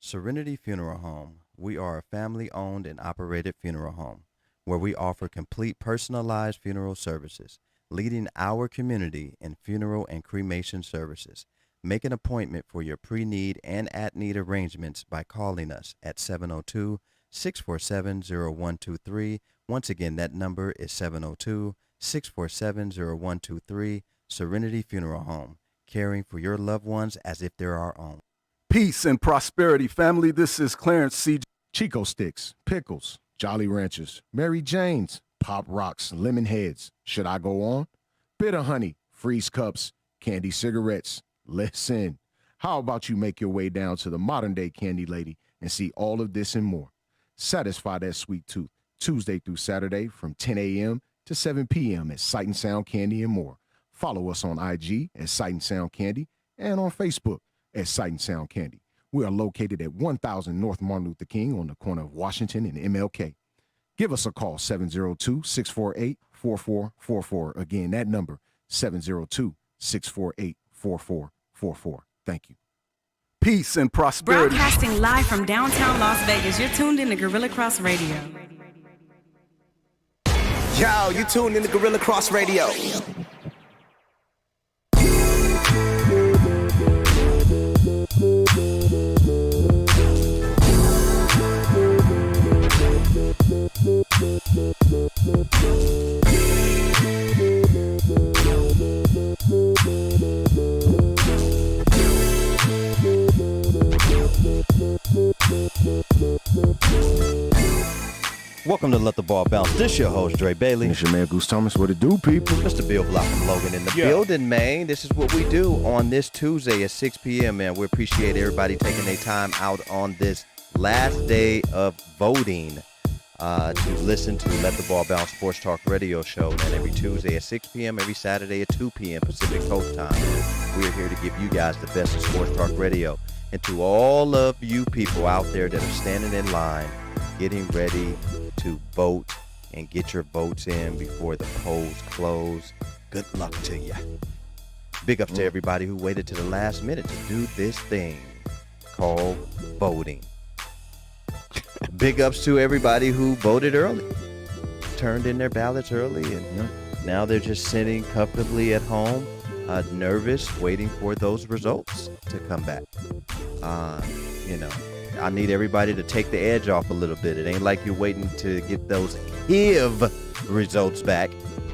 Serenity Funeral Home. We are a family-owned and operated funeral home where we offer complete personalized funeral services, leading our community in funeral and cremation services. Make an appointment for your pre-need and at-need arrangements by calling us at 702-647-0123. Once again, that number is 702-647-0123. Serenity Funeral Home, caring for your loved ones as if they're our own. Peace and prosperity, family. This is Clarence C. Chico Sticks, Pickles, Jolly Ranchers, Mary Jane's, Pop Rocks, Lemon Heads. Should I go on? Bitter Honey, Freeze Cups, Candy Cigarettes. Listen, how about you make your way down to the modern day Candy Lady and see all of this and more? Satisfy that sweet tooth Tuesday through Saturday from 10 a.m. to 7 p.m. at Sight and Sound Candy and more. Follow us on IG at Sight and Sound Candy and on Facebook at Sight and Sound Candy. We are located at 1000 North Martin Luther King on the corner of Washington and MLK. Give us a call, 702-648-4444. Again, that number, 702-648-4444. Thank you. Peace and prosperity. Broadcasting live from downtown Las Vegas, you're tuned in to Gorilla Cross Radio. Yo, you tuned in to Gorilla Cross Radio. Welcome to Let the Ball Bounce. This your host, Dre Bailey. It's your man, Goose Thomas. What it do, people? Mr. Bill Block from Logan in the building, man. This is what we do on this Tuesday at 6 p.m., man. We appreciate everybody taking their time out on this last day of voting to listen to Let the Ball Bounce Sports Talk Radio Show. And every Tuesday at 6 p.m., every Saturday at 2 p.m. Pacific Coast Time. We're here to give you guys the best of Sports Talk Radio. And to all of you people out there that are standing in line, getting ready to vote and get your votes in before the polls close, good luck to you. Big up to everybody who waited to the last minute to do this thing called voting. Big ups to everybody who voted early, turned in their ballots early, and now they're just sitting comfortably at home, nervous, waiting for those results to come back. I need everybody to take the edge off a little bit. It ain't like you're waiting to get those HIV results back.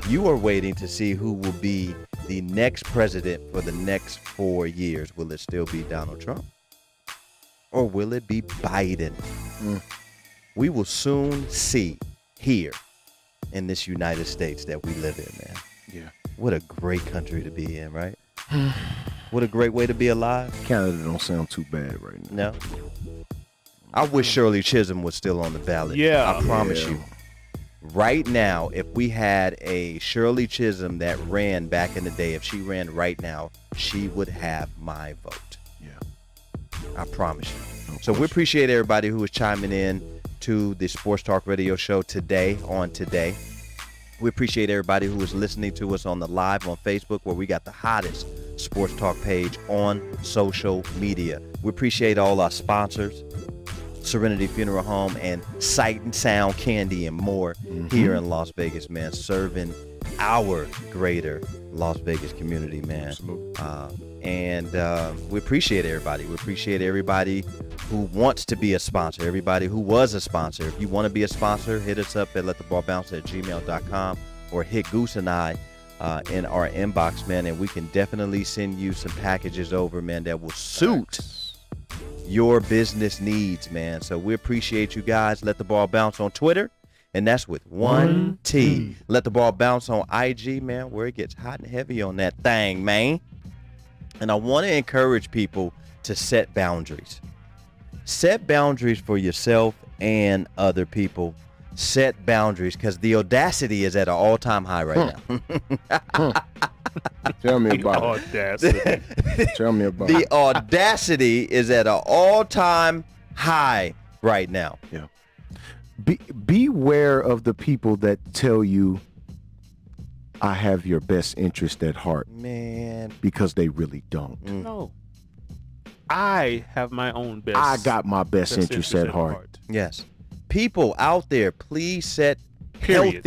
You are waiting to see who will be the next president for the next 4 years. Will it still be Donald Trump? Or will it be Biden? We will soon see here in this United States that we live in, man. Yeah. What a great country to be in, right? What a great way to be alive. Canada don't sound too bad right now. No. I wish Shirley Chisholm was still on the ballot. Yeah. I promise you. Right now, if we had a Shirley Chisholm that ran back in the day, if she ran right now, she would have my vote. Yeah. I promise you. So we appreciate everybody who is chiming in to the Sports Talk Radio Show today. We appreciate everybody who is listening to us on the live on Facebook, where we got the hottest sports talk page on social media. We appreciate all our sponsors, Serenity Funeral Home and Sight and Sound Candy and more here in Las Vegas, man, serving our greater Las Vegas community, man. Absolutely. We appreciate everybody. We appreciate everybody who wants to be a sponsor, everybody who was a sponsor. If you want to be a sponsor, hit us up at lettheballbounce@gmail.com or hit Goose and I in our inbox, man, and we can definitely send you some packages over, man, that will suit your business needs, man. So we appreciate you guys. Let the Ball Bounce on Twitter, and that's with 1T. Let the Ball Bounce on IG, man, where it gets hot and heavy on that thing, man. And I want to encourage people to set boundaries. Set boundaries for yourself and other people. Set boundaries, because the audacity is at an all-time high right now. Tell me about it. Tell me about The it. audacity is at an all-time high right now. Yeah. Beware of the people that tell you, I have your best interest at heart, Man. because they really don't. No. I have my own best. I got my best interest at heart. Yes. People out there, please set Period.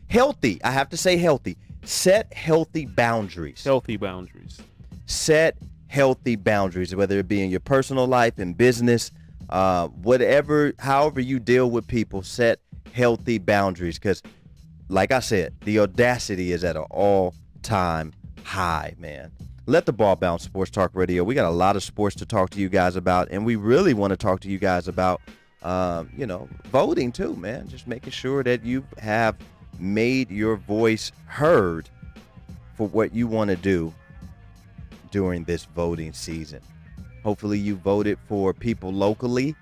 healthy. I have to say healthy. Set healthy boundaries. Healthy boundaries. Set healthy boundaries, whether it be in your personal life, in business, however you deal with people, set healthy boundaries. Because, like I said, the audacity is at an all-time high, man. Let the ball bounce, Sports Talk Radio. We got a lot of sports to talk to you guys about, and we really want to talk to you guys about, voting too, man. Just making sure that you have made your voice heard for what you want to do during this voting season. Hopefully you voted for people locally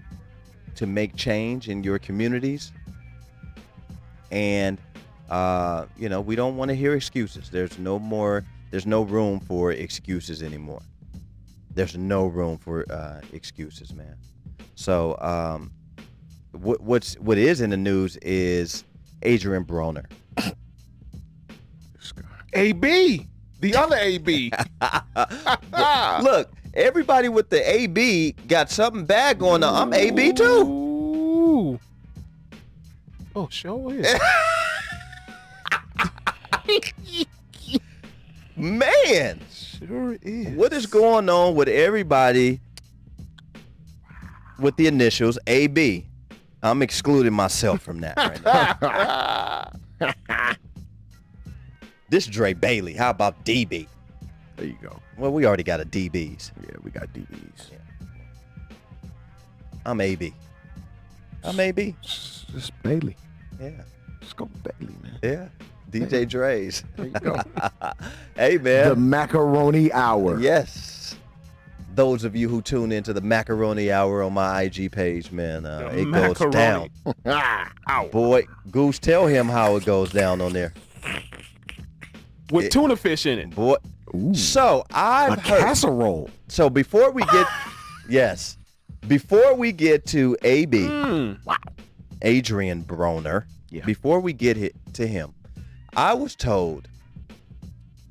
to make change in your communities. And, we don't want to hear excuses. There's no room for excuses anymore. There's no room for excuses, man. So what is in the news is Adrian Broner. AB. The other AB. Look, everybody with the AB got something bad going on. I'm AB too. Ooh. Oh, sure is. Man, Sure is. what is going on with everybody with the initials AB? I'm excluding myself from that right now. This Dre Bailey. How about DB? There you go. Well, we already got a DBs. Yeah, we got DBs. I'm AB. I'm AB. Just Bailey. Yeah. Let's go Bailey, man. Yeah. DJ Dre's. There you go. Hey, man. The Macaroni Hour. Yes. Those of you who tune into the Macaroni Hour on my IG page, man, it goes down. Boy, Goose, tell him how it goes down on there. With tuna fish in it. Boy. Ooh, So I've a heard. casserole. So before we get, yes, before we get to AB, Adrian Broner, Yeah. before we get to him, I was told.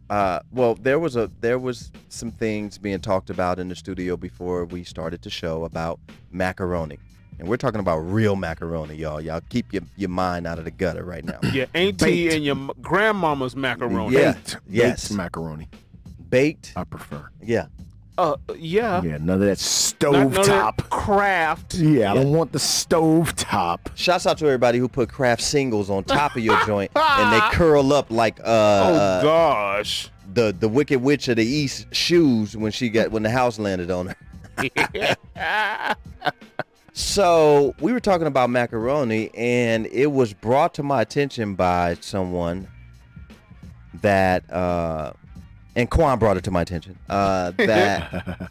There was some things being talked about in the studio before we started the show about macaroni, and we're talking about real macaroni, y'all. Y'all keep your mind out of the gutter right now. Your auntie and your grandmama's macaroni. Yeah. Baked. Yes. Baked macaroni. Baked. I prefer. Yeah. Yeah. Yeah, none of that None stove of top. that Kraft. Yeah, I don't want the stove top. Shouts out to everybody who put Kraft singles on top of your joint and they curl up like Oh gosh. the Wicked Witch of the East shoes when the house landed on her. So we were talking about macaroni, and it was brought to my attention by someone that, and Quan brought it to my attention, that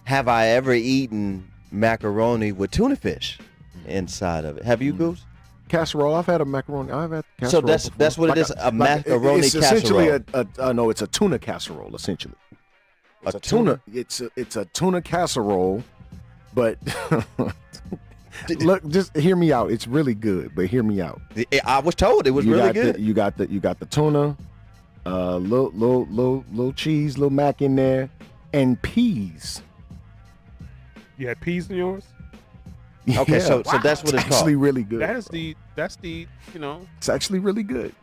have I ever eaten macaroni with tuna fish inside of it? Have you, Goose? Casserole. I've had a macaroni. I've had casserole. So that's before. what it is, a macaroni it's essentially casserole. no, it's a tuna casserole. Essentially, it's A a tuna. tuna? It's a tuna casserole, but look, just hear me out. It's really good, but hear me out. I was told it was really good. You got the tuna, little cheese, little mac in there, and peas. You had peas in yours? Okay, Yeah. so that's what it's actually called. really good. That's the It's actually really good.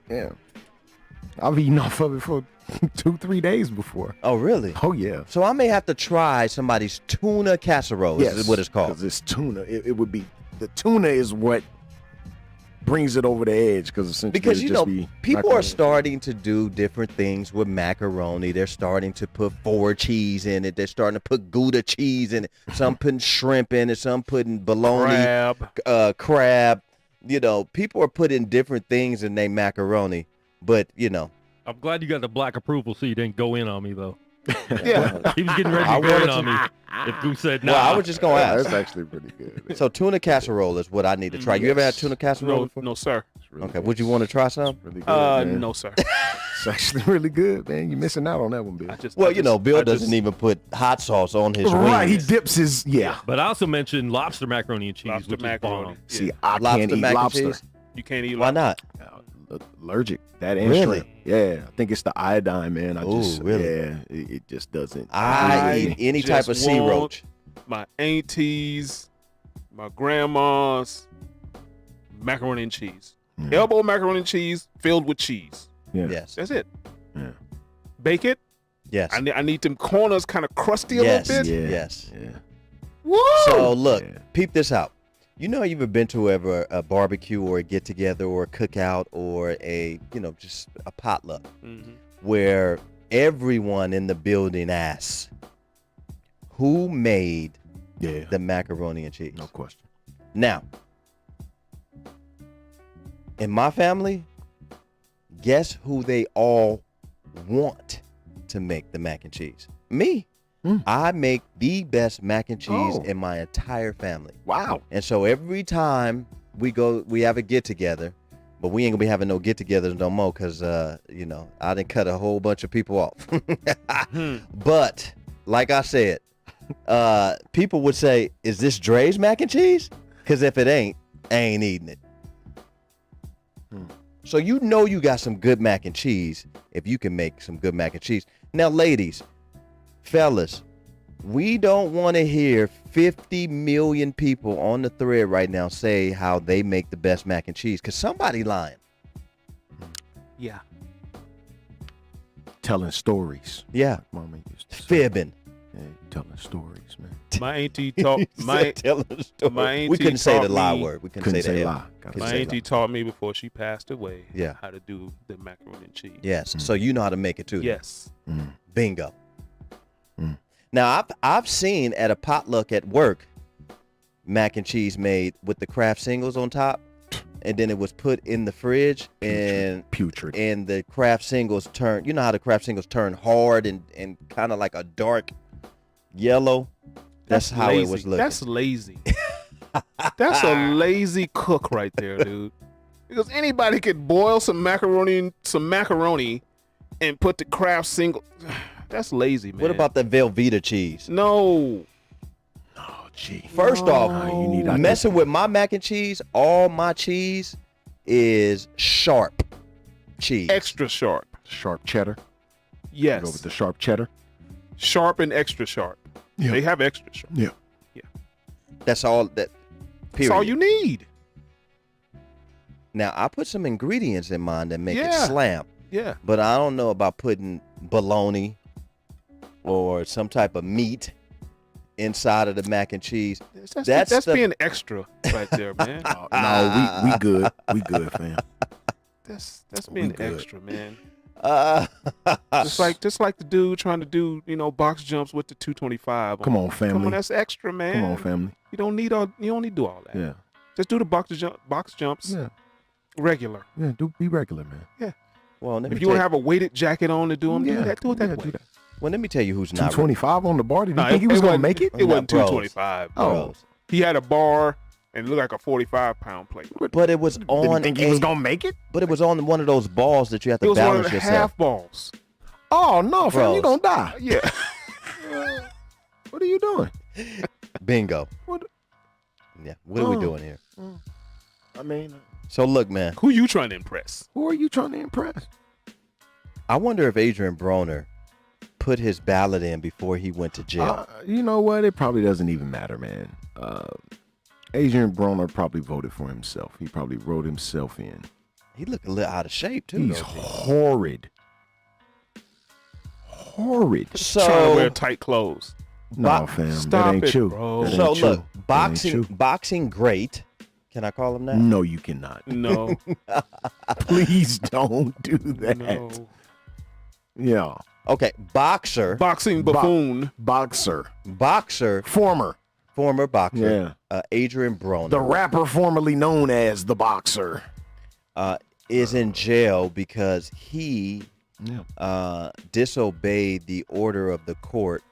Yeah. I've eaten off of it for 2-3 days before. Oh, really? Oh, yeah. So I may have to try somebody's tuna casserole. Yes, Is what it's called. Because it's tuna. It would be, the tuna is what brings it over the edge, because essentially Because, it'd you just know, be people macaroni. are starting to do different things with macaroni. They're starting to put Ford cheese in it. They're starting to put Gouda cheese in it. Some putting shrimp in it. Some putting bologna, crab. You know, people are putting different things in their macaroni. But, you know. I'm glad you got the black approval so you didn't go in on me, though. Yeah. He was getting ready I to go in wanted on to- me if you said no. Well, I was just going to Yeah, ask. that's actually pretty good. So tuna casserole is what I need to try. You ever had tuna casserole No, before? no, sir. It's really Okay, good. would you want to try some? Really good, man. No, sir. It's actually really good, man. You're missing out on that one, Bill. Well, you know, Bill doesn't even put hot sauce on his Right, he wings. dips his, yeah. But I also mentioned lobster macaroni and cheese, Lobster which macaroni. is bomb. See, I Lobster can't eat mac and lobster. cheese? You can't eat Why not? allergic. That and Really? shrimp. Yeah, I think it's the iodine, man. Really? Yeah, it just doesn't. I eat any type of just sea want roach. My aunties, my grandma's macaroni and cheese. Yeah. Elbow macaroni and cheese filled with cheese. Yeah. Yes. That's it. Yeah. Bake it. Yes. I need them corners kind of crusty Yes. a little bit. Yeah. Yes. Yeah. Woo! So look, Yeah. peep this out. You know, you've ever been to ever a barbecue or a get together or a cookout or a, just a potluck Mhm. where everyone in the building asks, who made Yeah. the macaroni and cheese? No question. Now, in my family, guess who they all want to make the mac and cheese? Me. Mm. I make the best mac and cheese Oh. in my entire family. Wow. And so every time we have a get together, but we ain't gonna be having no get togethers no more because I didn't cut a whole bunch of people off. But like I said, people would say, is this Dre's mac and cheese? Because if it ain't, I ain't eating it. So you got some good mac and cheese if you can make some good mac and cheese. Now, ladies, fellas, we don't want to hear 50 million people on the thread right now say how they make the best mac and cheese because somebody lying. Yeah. Telling stories. Yeah, Mama used to say. fibbing. Yeah, telling stories, man. My auntie taught my Telling a story. my auntie We couldn't say the taught lie me- word. We couldn't Couldn't say the say F. lie. Gotta Couldn't my say auntie lie. taught me before she passed away. Yeah. How to do the macaroni and cheese. Yes, so you know how to make it too. Yes. Bingo. Mm. Now I've seen at a potluck at work mac and cheese made with the Kraft singles on top, and then it was put in the fridge, and Putrid. the Kraft singles turn. You know how the Kraft singles turn hard and kind of like a dark yellow. That's how lazy. it was looking. That's lazy. That's a lazy cook right there, dude. Because anybody could boil some macaroni and put the Kraft single. That's lazy, man. What about the Velveeta cheese? No. Oh, gee. First off, Nah, you need messing with my mac and cheese, all my cheese is sharp cheese. Extra sharp. Sharp cheddar. Yes. Go with the sharp cheddar. Sharp and extra sharp. Yeah. They have extra sharp. Yeah. That's all that. That's all you need. Now I put some ingredients in mine that make it Yeah. slam, Yeah. but I don't know about putting bologna or some type of meat inside of the mac and cheese. That's the- being extra right there, man. No, we good. We good, fam. That's We being good. extra, man. Uh, Just like the dude trying to do, box jumps with the 225. Come on, family. Come on, that's extra, man. Come on, family. You don't need to do all that. Yeah. Just do the box jumps Yeah. regular. Yeah. Do be regular, man. well, let me If you tell want to have a weighted jacket on to do them, do it that yeah, way. well, let me tell you who's not. 225 on the bar. Did you Nah, think he was gonna wasn't- make it? It wasn't Bros. 225. Oh. Bros. He had a bar and it looked like a 45-pound plate. But it was Did you on. think he was gonna make it? But it was on one of those balls that you have It to was one of balance the yourself. half balls. Oh no, fam, you Bros. gonna die. Yeah. What are you doing? Bingo. What? Yeah. What are we Oh. doing here? I mean, So look, man. Who you trying to impress? who are you trying to impress? I wonder if Adrian Broner put his ballot in before he went to jail. You know what? It probably doesn't even matter, man. Adrian Broner probably voted for himself. He probably wrote himself in. He looked a little out of shape too. He's though. horrid. Horrid. Trying to wear So, tight clothes. No, fam. Stop that ain't it, you. bro. That so ain't you. look, That ain't you. boxing great. Can I call him that? No, you cannot. No. Please don't do that. no. Yeah. Okay, boxer, Boxing buffoon. Boxer. boxer, Former. former boxer, Yeah. Adrian Broner. The rapper formerly known as the Boxer. is in jail because he Yeah. disobeyed the order of the court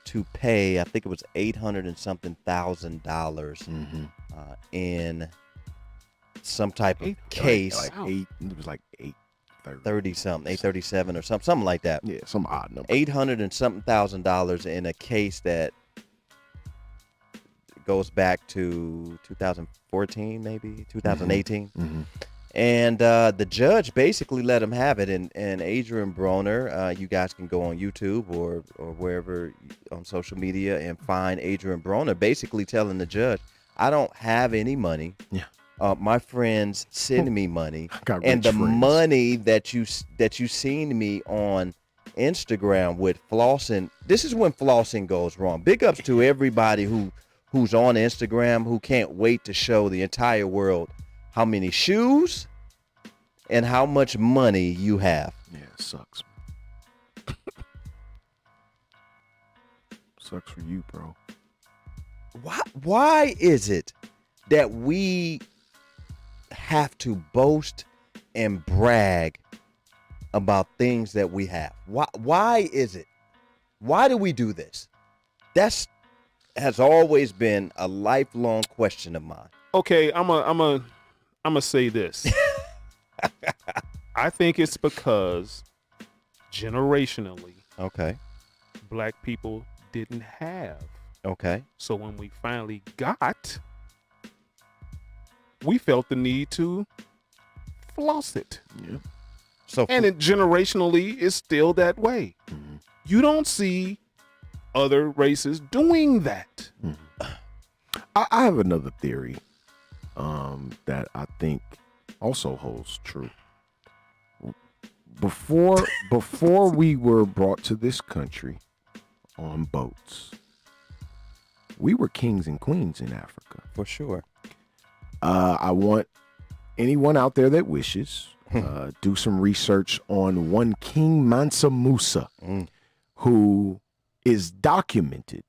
to pay, I think it was $800 and something thousand Mm-hmm. in some type of case, Like eight. It was like 830. 30 something, 837 or something like that. Yeah, some odd number. 800 and something $1,000 in a case that goes back to 2014, maybe 2018. Mm-hmm. And the judge basically let him have it. And Adrian Broner, you guys can go on YouTube or wherever on social media and find Adrian Broner basically telling the judge, I don't have any money. Yeah. My friends send me money. Got And the rich friends. money that you seen me on Instagram with flossing, this is when flossing goes wrong. Big ups to everybody who's on Instagram who can't wait to show the entire world how many shoes and how much money you have. Yeah, it sucks. Sucks for you, bro. Why is it that we have to boast and brag about things that we have? Why is it? Why do we do this? That's has always been a lifelong question of mine. Okay, I'm a say this. I think it's because generationally, Okay. black people didn't have. Okay. So when we finally got, we felt the need to floss it. Yeah. So And it generationally is still that way. Mhm. You don't see other races doing that. I have another theory that I think also holds true. Before we were brought to this country on boats, we were kings and queens in Africa. for sure. I want anyone out there that wishes do some research on one King Mansa Musa, who is documented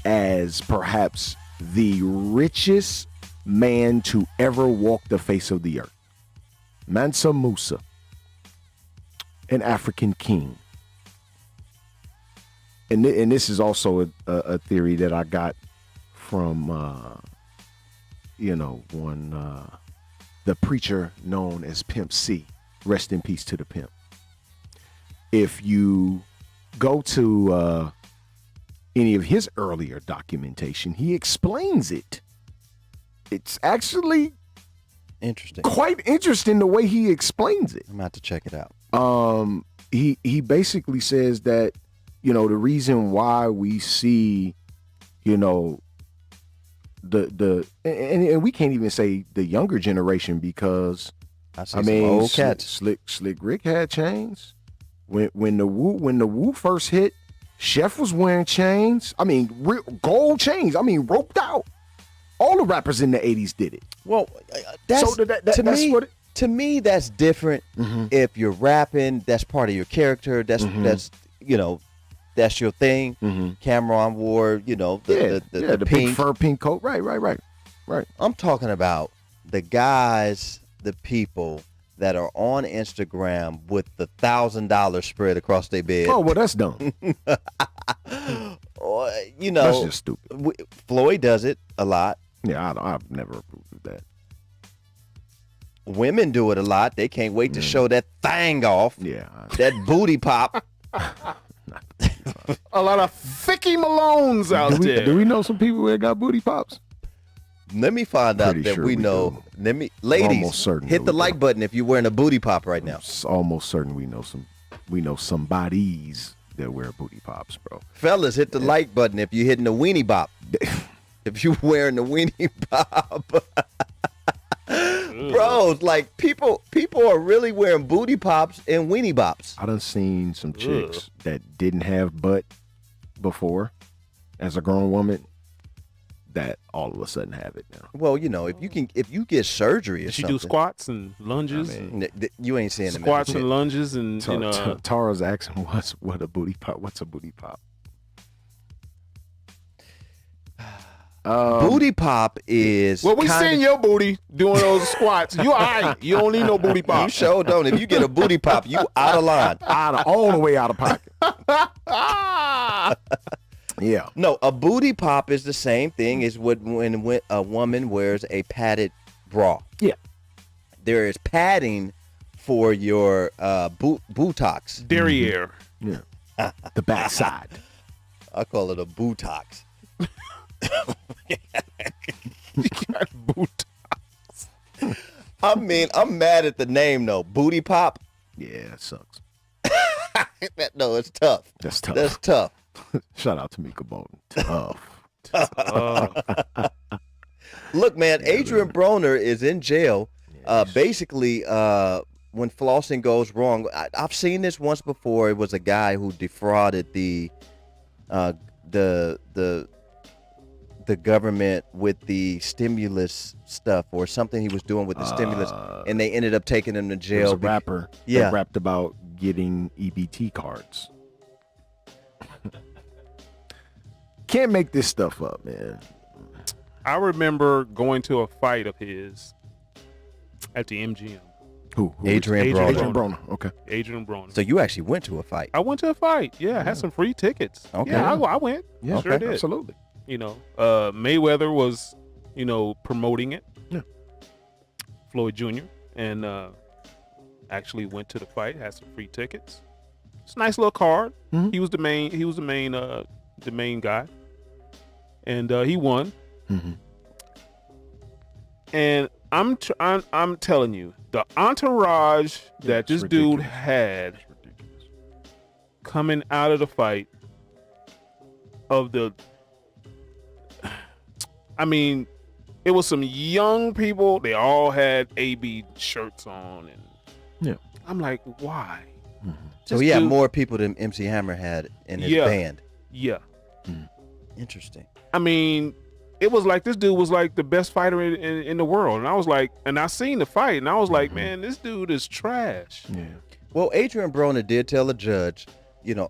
as perhaps the richest man to ever walk the face of the earth. Mansa Musa, an African king. And this is also a theory that I got from, the preacher known as Pimp C. Rest in peace to the pimp. If you go to any of his earlier documentation, he explains it. It's actually Interesting. quite interesting the way he explains it. I'm about to check it out. He basically says that, the reason why we see, and we can't even say the younger generation, because I see some old Slick, cats. Slick Rick had chains. When the Woo first hit, Chef was wearing chains. I mean, gold chains. I mean, roped out. All the rappers in the 80s did it. Well, that's So that- to that's me. what it- To me, that's different. If you're rapping, that's part of your character. That's that's your thing. Cameron wore, the the pink. big fur pink coat. Right. I'm talking about the guys, the people that are on Instagram with the $1,000 spread across their bed. Oh, well, that's dumb. Or, That's just stupid. Floyd does it a lot. Yeah, I've never approved of that. Women do it a lot. They can't wait to show that thing off. Yeah. That booty pop. A lot of Vicky Malones out there. Do we know some people that got booty pops? Let me find out Pretty that sure we we know. do. Ladies, Almost certain hit that the we like do. button if you're wearing a booty pop right now. It's almost certain we know somebodies that wear booty pops, bro. Fellas, hit the like button if you're hitting the weenie bop. If you're wearing the weenie bop. Bro, like people are really wearing booty pops and weenie bops. I done seen some chicks that didn't have butt before as a grown woman that all of a sudden have it now. Well, if you get surgery or She something. do squats and lunges. You ain't seeing them. Squats and lunges and Tara's asking what's a booty pop? What's a booty pop? Booty pop is well, we kinda- seen your booty doing those squats. You all right. You don't need no booty You pop. sure don't. If you get a booty pop, you out of line. All the way out of pocket. Yeah. No, a booty pop is the same thing as when a woman wears a padded bra. Yeah. There is padding for your buttocks. Derriere. Yeah. The backside. I call it a buttocks. You got boot. I mean, I'm mad at the name though. Booty Pop. Yeah, it sucks. No, it's tough. That's tough. That's tough. Shout out to Mika Bolton. Tough. Look, man, Adrian Broner is in jail. Basically, when flossing goes wrong, I've seen this once before. It was a guy who defrauded the government with the stimulus stuff or something he was doing with the stimulus, and they ended up taking him to jail. There was a rapper Yeah. that rapped about getting EBT cards. Can't make this stuff up, man. I remember going to a fight of his at the MGM. Who? Adrian Broner. Adrian Broner. Okay. Adrian Broner. So you actually went to a fight. I went to a fight. Yeah, I had some free tickets. Okay. Yeah, I went. Yeah, Sure did. absolutely. You know, Mayweather was, promoting it. Yeah. Floyd Jr. and actually went to the fight. Had some free tickets. It's a nice little card. Mhm. He was the main guy, and he won. Mm-hmm. And I'm telling you, the entourage that this dude had coming out of the fight it was some young people. They all had AB shirts on, and Yeah. I'm like, why? So This he had dude- more people than MC Hammer had in his Yeah. band. Yeah. Interesting. I mean, it was like this dude was like the best fighter in the world, and I was like, and I seen the fight, and I was like, man, this dude is trash. Yeah. Well, Adrian Broner did tell a judge,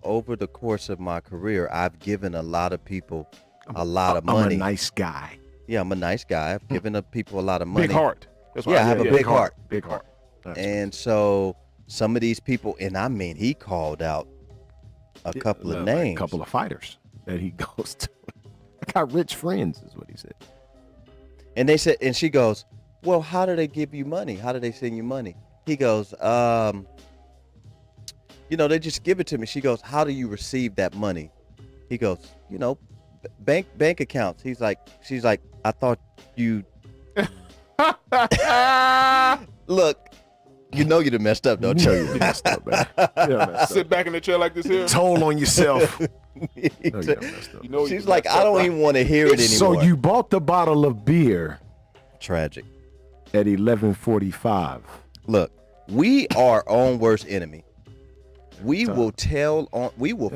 over the course of my career, I've given a lot of people a lot of money. I'm a nice guy. Yeah, I'm a nice guy. I've given people a lot of money. Big heart. That's Yeah, I have a big heart. Big heart. That's And so some of these people, and I mean, he called out a couple of names. A couple of fighters that he goes to. I got rich friends, is what he said. And they said, and she goes, well, how do they give you money? How do they send you money? He goes, they just give it to me. She goes, how do you receive that money? He goes, bank accounts. She's like, I thought you look, you done messed up, don't you? You messed up, man. You done messed Sit up. back in the chair like this here. Toll on yourself. No, you done messed up. You know, She's like, I don't even want to hear it anymore. So you bought the bottle of beer Tragic. at 11:45. Look, we are our own worst enemy. We will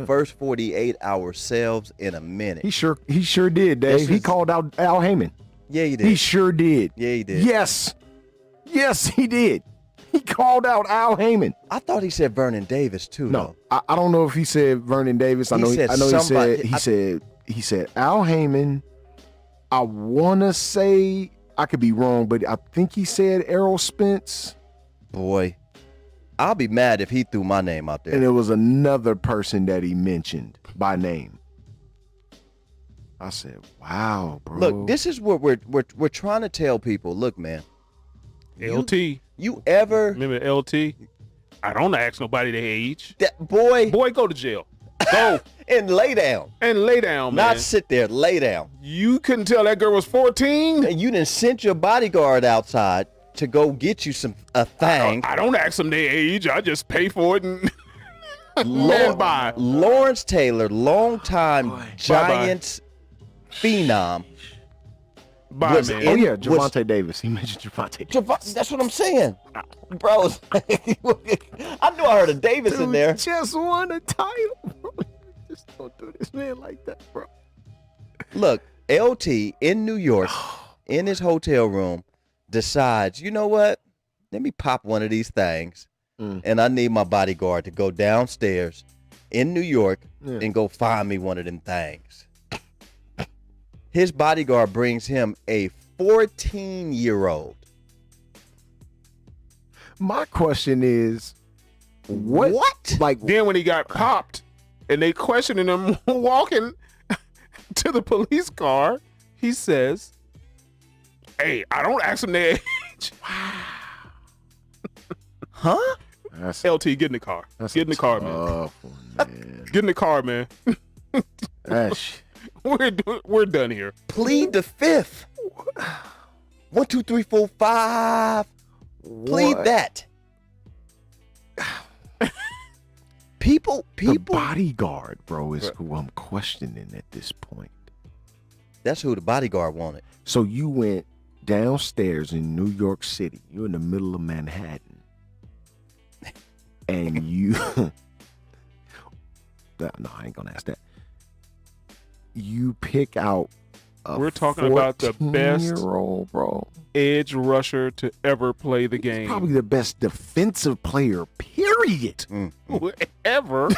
first 48 ourselves in a minute. He sure did, Dave. This He is- called out Al Heyman. Yeah, he did. He sure did. Yeah, he did. Yes, he did. He called out Al Heyman. I thought he said Vernon Davis too. No, I don't know if he said Vernon Davis. I know somebody- he said Al Heyman. I want to say, I could be wrong, but I think he said Errol Spence, though. Boy, I'll be mad if he threw my name out there. and it was another person that he mentioned by name. I said, "Wow, bro." Look, this is what we're trying to tell people. Look, man, LT. you ever Remember LT? I don't ask nobody their age. that boy Boy, go to jail. Go and lay down, and lay down, man. not sit there, lay down. You couldn't tell that girl was 14? And you done sent your bodyguard outside to go get you a thing. I don't ask them their age. I just pay for it and man, bye. Lawrence Taylor, longtime Giants phenom. Bye, was man. Oh in- yeah, was- Javante Davis. He mentioned Javante. That's what I'm saying, bro. I knew I heard a Davis in there. Just won a title, bro. Just don't do this man like that, bro. Look, LT in New York, in his hotel room, decides, you know what? Let me pop one of these things, and I need my bodyguard to go downstairs in New York and go find me one of them things. His bodyguard brings him a 14-year-old. My question is, what? Like, Then when he got popped and they questioning him walking to the police car, he says, hey, I don't ask them their age. huh? LT, get in the car. Get in the car, man. man. Get in the car, man. That's We're done here. Plead the fifth. 1, 2, 3, 4, 5. Plead What? that. People. The bodyguard, bro, is who I'm questioning at this point. That's who the bodyguard wanted. So you went downstairs in New York City. You're in the middle of Manhattan. And you... No, I ain't gonna ask that. You pick out a We're talking about the best 14-year-old, bro. edge rusher to ever play the game. Probably the best defensive player, period. Who ever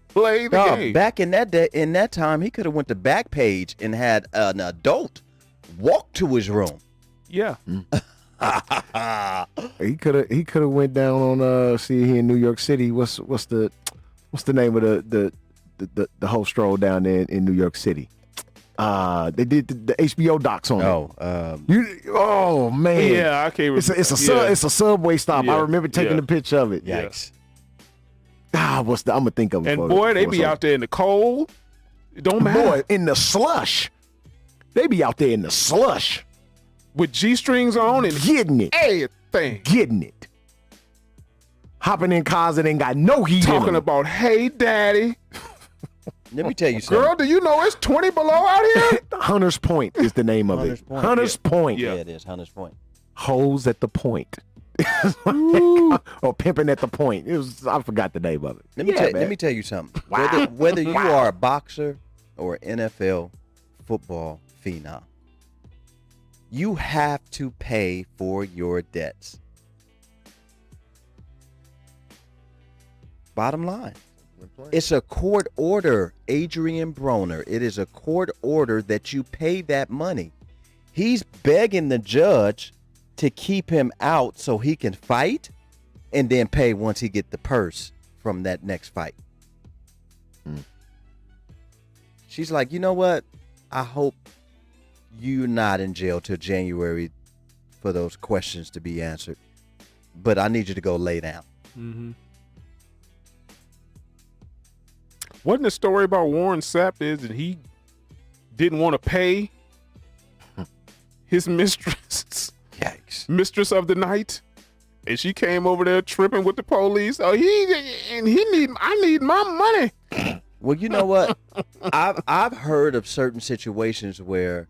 play the No, game. back in that time, he could have went to Backpage and had an adult walk to his room. Yeah. He could have went down on see here in New York City. What's the name of the whole stroll down there in New York City? They did the HBO docs on it. Oh man, Yeah, I can't remember. it's a subway stop. Yeah, I remember taking yeah. a picture of it. Yikes. I'm gonna think of it. And for- boy, they for be some- out there in the cold. It don't matter. Boy, in the slush. They be out there in the slush, With G-strings on and getting it, everything. getting it. Hopping in cars that ain't got no heat in Talking them. about, hey, daddy. Let me tell you something. Girl, do you know it's 20 below out here? Hunter's Point is the name of Hunter's it. Point. Hunter's Point. Yeah. Yeah, it is Hunter's Point. Hoes at the point. Or pimping at the point. It was, I forgot the name of it. Let me tell you something. Whether you are a boxer or NFL football phenom, you have to pay for your debts. Bottom line. It's a court order, Adrian Broner. It is a court order that you pay that money. He's begging the judge to keep him out so he can fight and then pay once he get the purse from that next fight. She's like, you know what? I hope you're not in jail till January for those questions to be answered. But I need you to go lay down. Mm-hmm. Wasn't the story about Warren Sapp is that he didn't want to pay his mistress, mistress of the night, and she came over there tripping with the police. I need my money. Well, you know what? I've heard of certain situations where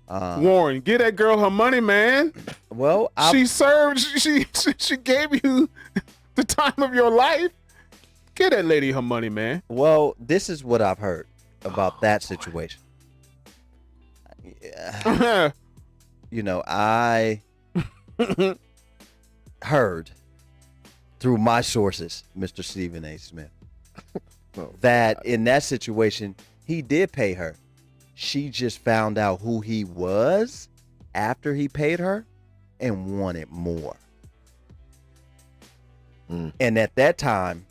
Warren, get that girl her money, man. well, She served. She gave you the time of your life. Get that lady her money, man. well, this is what I've heard about that situation. You know, I heard through my sources, Mr. Stephen A. Smith, that in that situation, he did pay her. She just found out who he was after he paid her and wanted more. And at that time,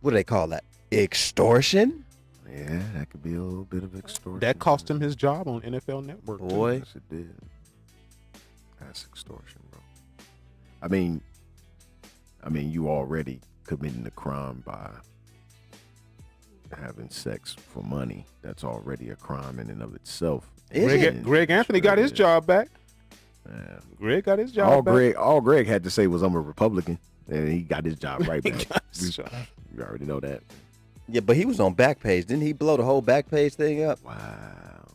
what do they call that? Extortion? Yeah, that could be a little bit of extortion. That cost him his job on NFL Network. too. Boy. Yes, it did. That's extortion, bro. I mean, you already committing a crime by having sex for money. That's already a crime in and of itself. Is Greg, it? Greg Anthony got his job back. Yeah. Greg got his job back. All Greg had to say was, I'm a Republican, and he got his job right back. got his job. You already know that. Yeah, but he was on Backpage. Didn't he blow the whole Backpage thing up? Wow.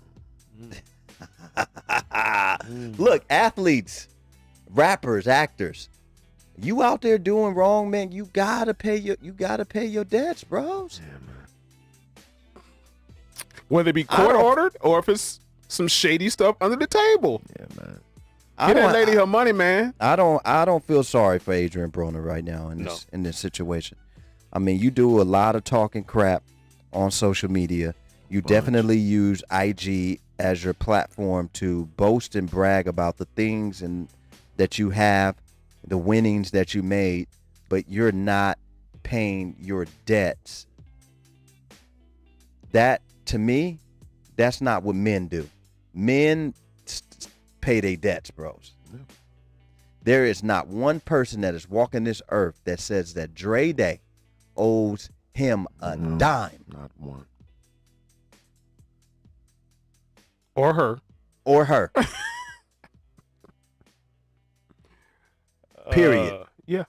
Look, athletes, rappers, actors, you out there doing wrong, man. You gotta pay your debts, bros. Yeah, man. Whether it be court ordered or if it's some shady stuff under the table. Yeah, man. Get that lady her money, man. I don't feel sorry for Adrian Broner right now in this situation. I mean, you do a lot of talking crap on social media. You definitely use IG as your platform to boast and brag about the things and that you have, the winnings that you made, but you're not paying your debts. That, to me, that's not what men do. Men pay their debts, bros. There is not one person that is walking this earth that says that Dre Day owes him a dime. Not one. Or her. Or her. Period. Yeah.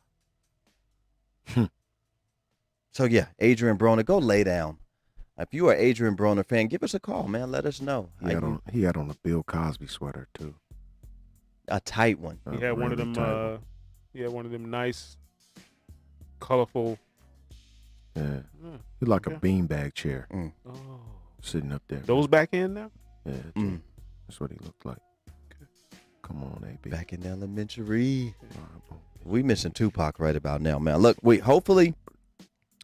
So yeah, Adrian Broner, go lay down. If you are Adrian Broner fan, give us a call, man. Let us know. He had on a Bill Cosby sweater too. A tight one. He had one of really them. tight one. He had one of them nice, colorful. Yeah, he like a okay. beanbag chair Mm. Oh. sitting up there. Those back in now? Yeah, Mm. that's what he looked like. Come on, AB. Back in elementary. All right, boom. We missing Tupac right about now, man. Look, hopefully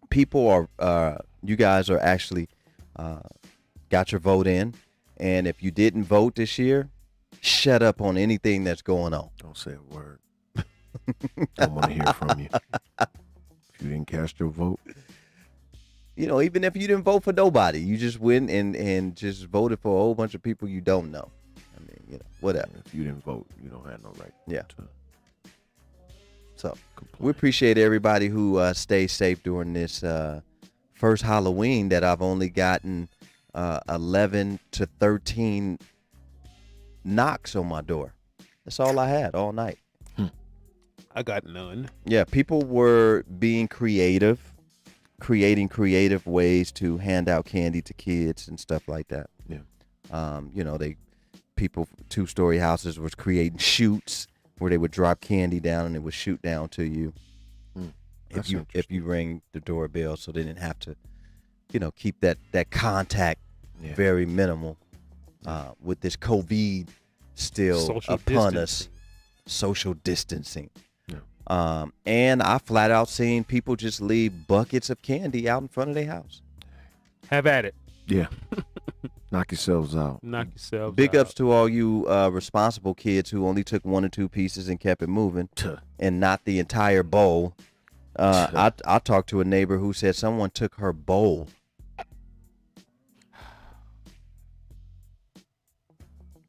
people are you guys are actually got your vote in, and if you didn't vote this year, shut up on anything that's going on. Don't say a word. Don't want to hear from you. If you didn't cast your vote, You know, even if you didn't vote for nobody, you just went and just voted for a whole bunch of people you don't know. I mean, you know, whatever. if you didn't vote, you don't have no right. Yeah. To So complain. we appreciate everybody who stays safe during this first Halloween that I've only gotten 11 to 13 knocks on my door. That's all I had all night. I got none. Yeah, people were being creative, creating creative ways to hand out candy to kids and stuff like that. Yeah. You know, people, two-story houses was creating chutes where they would drop candy down and it would shoot down to you That's if you ring the doorbell, so they didn't have to, you know, keep that contact Yeah. very minimal. With this COVID still Social upon distancing. us, social distancing. Yeah. And I flat out seen people just leave buckets of candy out in front of their house. Have at it. Yeah. Knock yourselves out. Knock yourselves Big out. ups to all you responsible kids who only took 1 or 2 pieces and kept it moving, Tuh. and not the entire bowl. I talked to a neighbor who said someone took her bowl.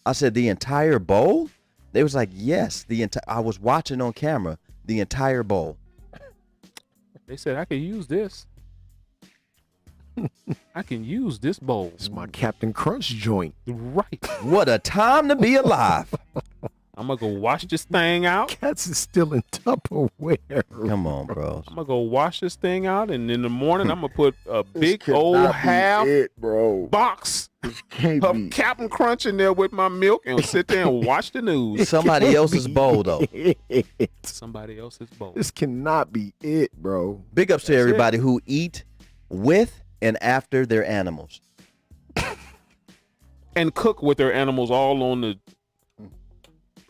I said, the entire bowl? They was like, yes, I was watching on camera, the entire bowl. They said I could use this. I can use this bowl. It's my Captain Crunch joint. Right. What a time to be alive. I'm gonna go wash this thing out. Cats is still in Tupperware. Come on, bros. I'm gonna go wash this thing out, and in the morning I'm gonna put a This big cannot old be half it, bro. box Can't of be Captain Crunch in there with my milk and sit there and watch the news. Somebody else's bowl, though. it. Somebody else's bowl. This cannot be it, bro. Big ups to That's everybody who eat with and after their animals. And cook with their animals all on the.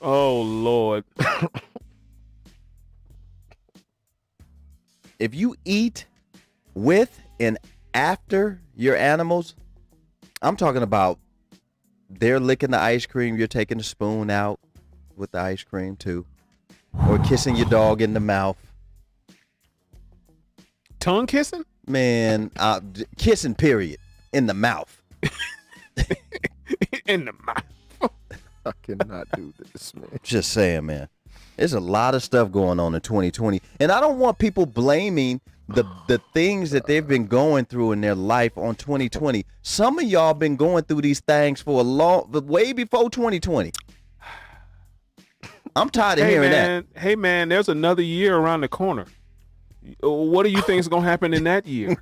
Oh Lord. If you eat with and after your animals, I'm talking about they're licking the ice cream, you're taking the spoon out with the ice cream too, or kissing your dog in the mouth. Tongue kissing? Man, kissing period in the mouth. In the mouth. I cannot do this, man. Just saying, man. There's a lot of stuff going on in 2020, and I don't want people blaming the things that they've been going through in their life on 2020. Some of y'all been going through these things for way before 2020. I'm tired of hearing that. Hey man, there's another year around the corner. What do you think is gonna happen in that year?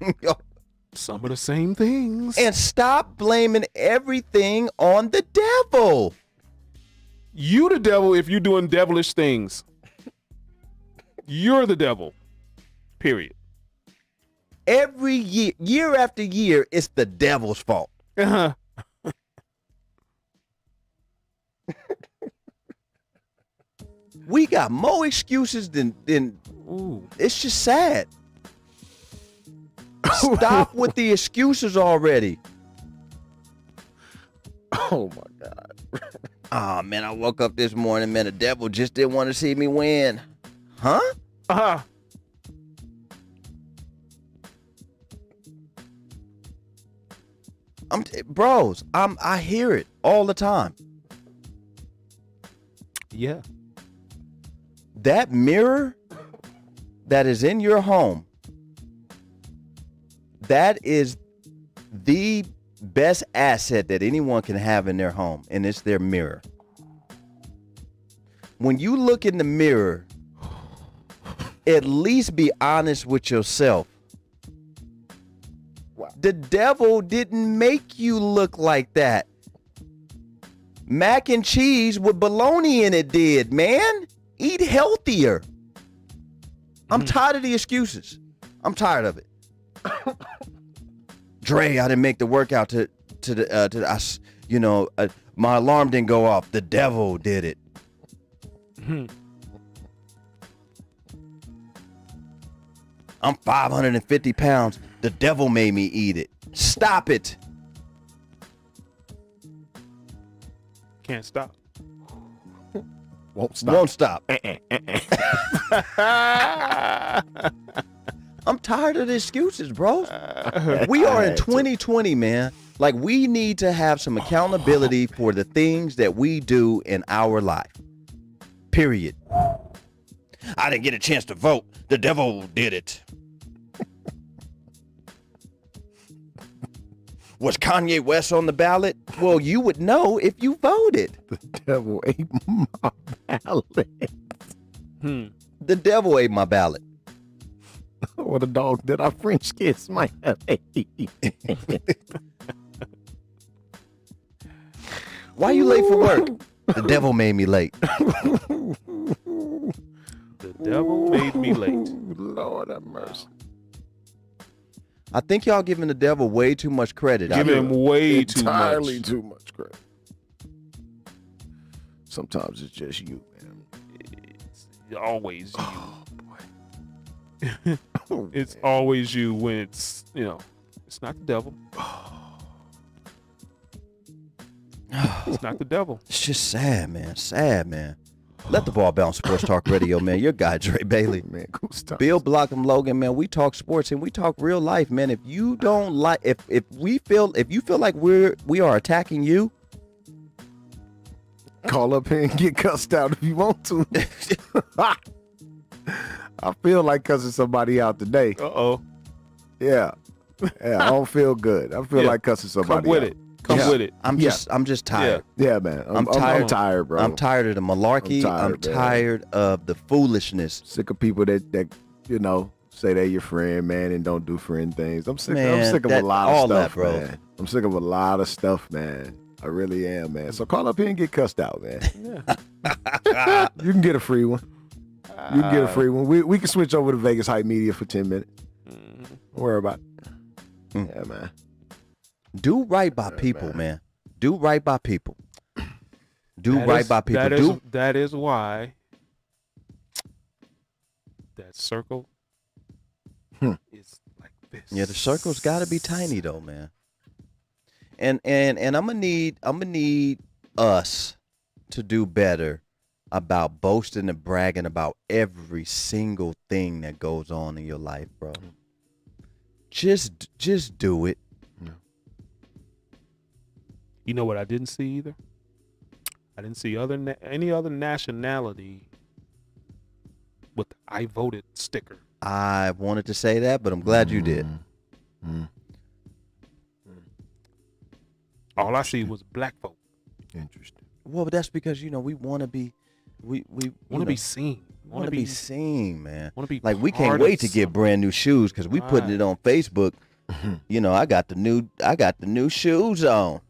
Some of the same things. And stop blaming everything on the devil. You the devil if you're doing devilish things. You're the devil. Period. Every year after year, it's the devil's fault. Uh-huh. We got more excuses than Ooh. it's just sad. Stop with the excuses already. Oh my God. Oh man, I woke up this morning, man, the devil just didn't want to see me win. Huh? Uh-huh. Bros, I hear it all the time. Yeah. That mirror that is in your home, that is the best asset that anyone can have in their home, and it's their mirror. When you look in the mirror at least be honest with yourself. The devil didn't make you look like that. Mac and cheese with bologna in it did, man. Eat healthier. I'm tired of the excuses. I'm tired of it. Dre, I didn't make the workout my alarm didn't go off. The devil did it. I'm 550 pounds. The devil made me eat it. Stop it. Can't stop. Won't stop. Won't stop. I'm tired of the excuses, bro. We are in 2020, man. Like, we need to have some accountability for the things that we do in our life. Period. I didn't get a chance to vote. The devil did it. Was Kanye West on the ballot? Well, you would know if you voted. The devil ate my ballot. The devil ate my ballot. What a dog did I French kiss my Why you late for work? The devil made me late. The devil made me late. Lord have mercy. I think y'all giving the devil way too much credit. Giving him way too Entirely much. too much credit. Sometimes it's just you, man. It's always you. Oh boy. It's always you when it's, it's not the devil. It's not the devil. It's just sad, man. Sad, man. Let the ball bounce. Sports Talk Radio, man. Your guy, Dre Bailey. Man, cool stuff. Bill Blockham Logan, man. We talk sports and we talk real life, man. If you don't like, if you feel like we are attacking you, Call up here and get cussed out if you want to. I feel like cussing somebody out today. Uh-oh. Yeah. Yeah, I don't feel good. I feel Yeah. like cussing somebody Come with out. it. Come Yeah. with it. I'm just tired. Yeah, man. I'm tired. I'm tired, bro. I'm tired of the malarkey. I'm tired, man. tired of the foolishness. Sick of people that say they're your friend, man, and don't do friend things. I'm sick of that- a lot all of that, stuff, bro. man. I'm sick of a lot of stuff, man. I really am, man. So call up here and get cussed out, man. You can get a free one. You can get a free one. We can switch over to Vegas Hype Media for 10 minutes. Don't worry about it. Yeah, man. Do right by people, man. Do right by people. Do That right is- by people. That is why that circle is like this. Yeah, the circle's got to be tiny though, man. And I'm gonna need us to do better about boasting and bragging about every single thing that goes on in your life, bro. Just do it. You know what I didn't see either? I didn't see any other nationality with the I voted sticker. I wanted to say that, but I'm glad you did. All I see was black folk. Interesting. Well, but that's because we want to be, we Want to be seen. want to be seen, man. Want to be Like we part can't of wait to get something. brand new shoes because we putting it on Facebook. I got the new shoes on.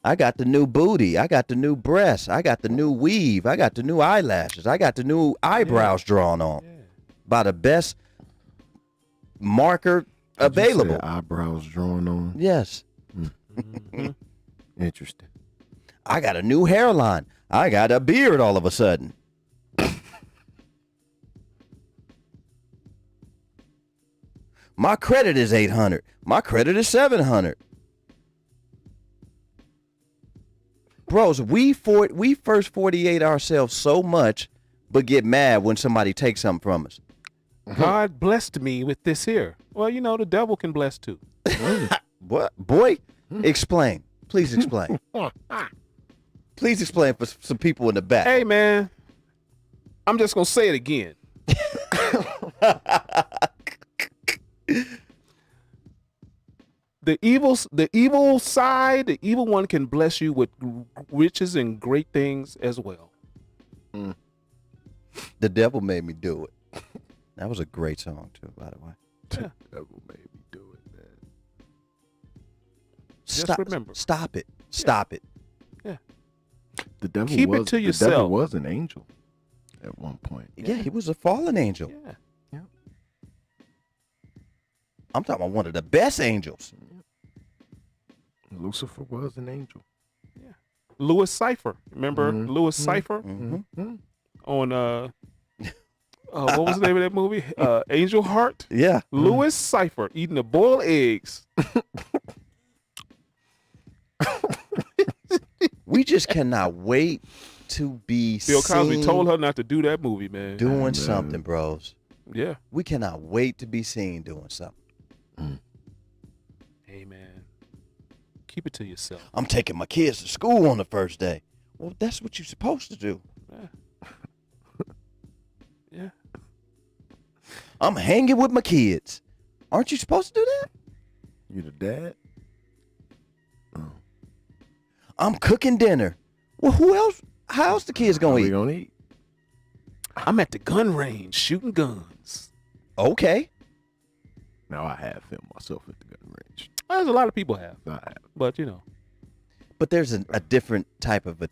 I got the new booty. I got the new breasts. I got the new weave. I got the new eyelashes. I got the new eyebrows drawn on by the best marker available. Eyebrows drawn on. Yes. Interesting. I got a new hairline. I got a beard all of a sudden. My credit is 800. My credit is 700. Bros, we first 48 ourselves so much, but get mad when somebody takes something from us. God blessed me with this here. Well, the devil can bless too. What? Boy, explain. Please explain. Please explain for some people in the back. Hey, man, I'm just going to say it again. The evil side, the evil one can bless you with riches and great things as well. The devil made me do it. That was a great song too, by the way. Yeah. Devil made me do it, man. Just Stop, remember. Stop it. Stop it. The devil Keep it was to the yourself. devil was an angel at one point. Yeah, he was a fallen angel. Yeah. I'm talking about one of the best angels. Lucifer was an angel. Louis Cypher. Remember Louis Cypher Mm-hmm. on what was the name of that movie? Angel Heart. Yeah. Louis Cypher eating the boiled eggs. We just cannot wait to be Bill Cosby seen told her not to do that movie, man. doing something, bros. Yeah. We cannot wait to be seen doing something. Hey, man. Keep it to yourself. I'm taking my kids to school on the first day. Well, that's what you're supposed to do. Yeah. I'm hanging with my kids. Aren't you supposed to do that? You the dad? I'm cooking dinner. Well, who else? How else the kids How gonna we eat? gonna eat? I'm at the gun range shooting guns. Okay. Now I have filmed myself at the gun range. As a lot of people have, I have. but you know. But there's a different type of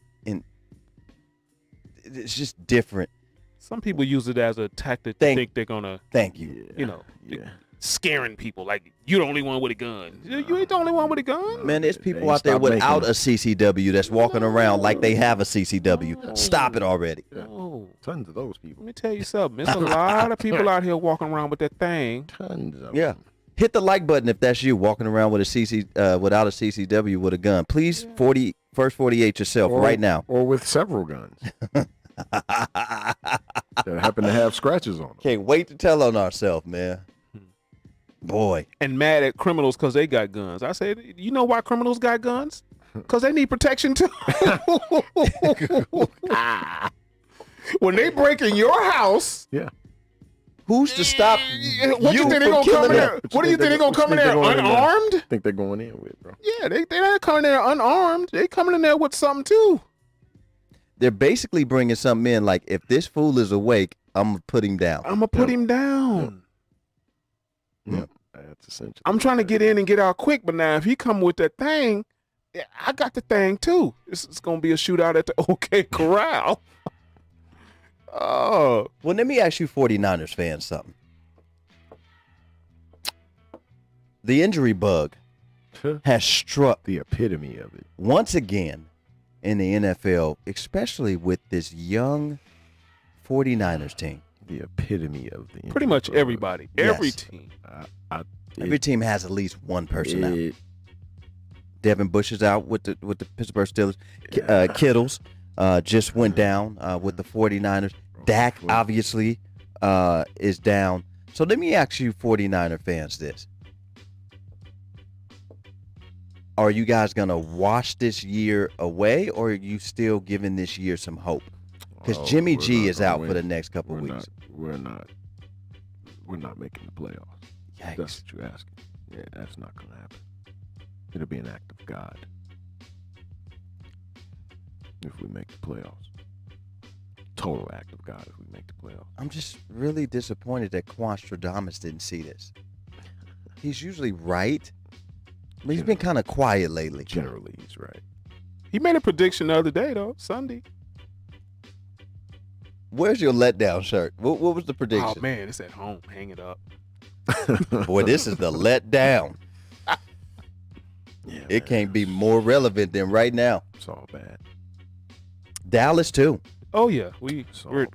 it's just different. Some people use it as a tactic to Thank- think they're gonna, Thank you. you know, Yeah. scaring people. Like, you're the only one with a gun. You ain't the only one with a gun. Man, there's people They out there stop making without them. a CCW that's walking around like they have a CCW. Stop it already. Oh, Tons of those people. let me tell you something. There's a lot of people out here walking around with that thing. Tons of Yeah. them. Hit the like button if that's you walking around with a without a CCW with a gun. Please, 48 yourself Or- right now. Or with several guns that happen to have scratches on them. Can't wait to tell on ourselves, man. Boy. And mad at criminals because they got guns. I said, you know why criminals got guns? Because they need protection too. When they break in your house, Yeah. Who's to stop what you think they from gonna come killing in there? them? What do you think they gonna come in there unarmed? Think they're going in with, bro? Yeah, they're not coming in there unarmed. They coming in there with something too. They're basically bringing something in like, if this fool is awake, I'm going to put him down. I'm gonna put him down. Yeah. That's essential. I'm trying to get in and get out quick, but now if he come with that thing, yeah, I got the thing too. It's gonna be a shootout at the OK Corral. Oh, Well, let me ask you 49ers fans something. The injury bug has struck The epitome of it. once again in the NFL, especially with this young 49ers team. The epitome of the pretty much injury bug. everybody, every Yes. team. Every team has at least one person out. It- Devin Bush is out with the Pittsburgh Steelers. Kittles just went down with the 49ers. Dak obviously is down. So let me ask you 49er fans this. Are you guys going to wash this year away, or are you still giving this year some hope? Because Oh, Jimmy we're G not is gonna out win. for the next couple We're weeks. We're not making the playoffs. Yikes. That's what you're asking. Yeah, that's not going to happen. It'll be an act of God if we make the playoffs. Total act of God if we make the playoffs. I'm just really disappointed that Quanstradamus didn't see this. He's usually right, but he's been kind of quiet lately. Generally, he's right. He made a prediction the other day though, Sunday. Where's your letdown shirt? What was the prediction? Oh man, it's at home. Hang it up. Boy, this is the letdown. Yeah, It can't be more relevant than right now. It's all bad. Dallas too. Oh yeah, we're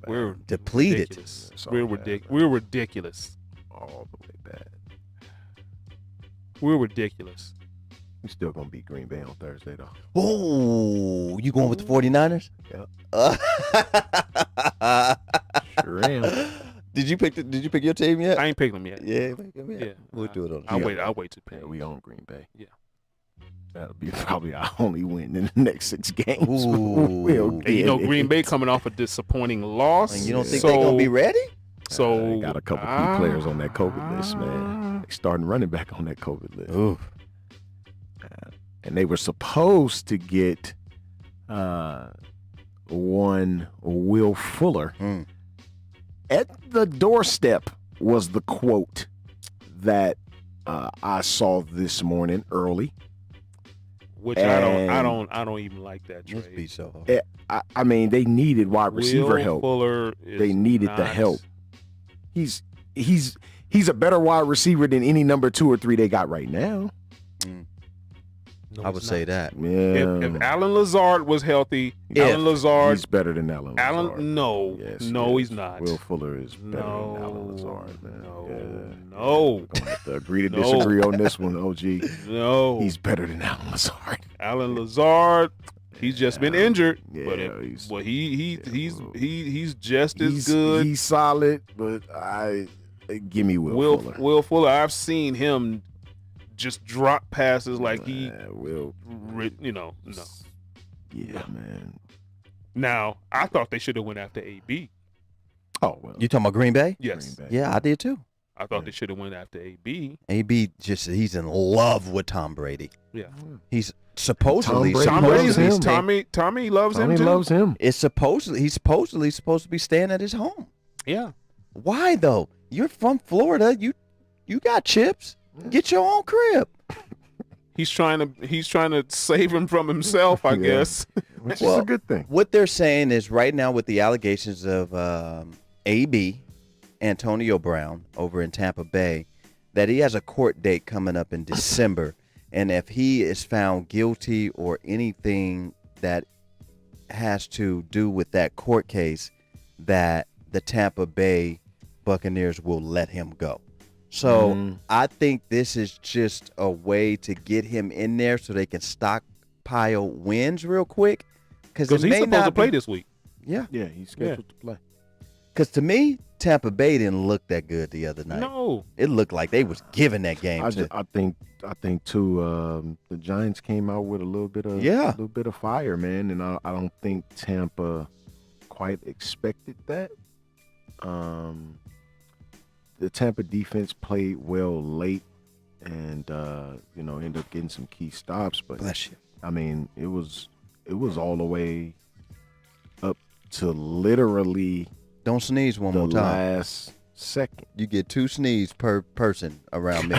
bad. Depleted. ridiculous. It's all We're bad, ridiculous. man. We're ridiculous. All the way bad. We're ridiculous. We still gonna beat Green Bay on Thursday though. Oh, you going with the 49ers? Yep. Sure am. Did you pick your team yet? I ain't picked them yet. Yeah, pick them yet. Yeah. We'll do it on. I'll wait to pick. Yeah, we own Green Bay. Yeah. That'll be probably our only win in the next 6 games. Ooh. We'll And you know, get Green it. Bay coming off a disappointing loss. And you don't think so, they're gonna be ready? So They got a couple key players on that COVID list, man. They starting running back on that COVID list. Ooh. And they were supposed to get one Will Fuller, Mm. At the doorstep was the quote that I saw this morning early. Which I don't even like that Must be trade. so. I mean, they needed wide receiver Will help. Fuller is They needed the not- help. He's a better wide receiver than any number 2 or 3 they got right now. No, I would it's say not. that. Yeah, If Alan Lazard was healthy, If Alan Lazard, he's better than Alan Lazard. no, Yes, no, yes. he's not. Will Fuller is better No, than Alan Lazard, man. no, Yeah. no. We're gonna have to agree to No. disagree on this one, OG. No, He's better than Alan Lazard. Alan Lazard. He's just been injured, but Yeah, he's he's just as good. He's solid, but give me Will Fuller. Will Fuller. I've seen him just drop passes like he, Will. no. Yeah, man. Now I thought they should have went after AB. Oh well. You talking about Green Bay? Yes, Green Bay. Yeah, I did too. I thought they should have went after AB. AB he's in love with Tom Brady. Yeah, He's supposedly Tom Brady Tom loves Brady's him. Tommy loves Tommy him too. loves him. he's supposedly supposed to be staying at his home. Yeah, Why though? You're from Florida. You got chips. Get your own crib. he's trying to save him from himself, I Yeah. guess. Which Well, is a good thing. What they're saying is right now with the allegations of AB, Antonio Brown over in Tampa Bay, that he has a court date coming up in December, and if he is found guilty or anything that has to do with that court case, that the Tampa Bay Buccaneers will let him go. So I think this is just a way to get him in there so they can stockpile wins real quick. Because he's supposed to play this week. Yeah. Yeah, he's scheduled to play. Because to me, Tampa Bay didn't look that good the other night. No, It looked like they was giving that game I to. think too. The Giants came out with a little bit of fire, man, and I don't think Tampa quite expected that. The Tampa defense played well late, and ended up getting some key stops. But Bless you. I mean, it was all the way up to literally Don't sneeze one the more time. last second. You get 2 sneezes per person around me.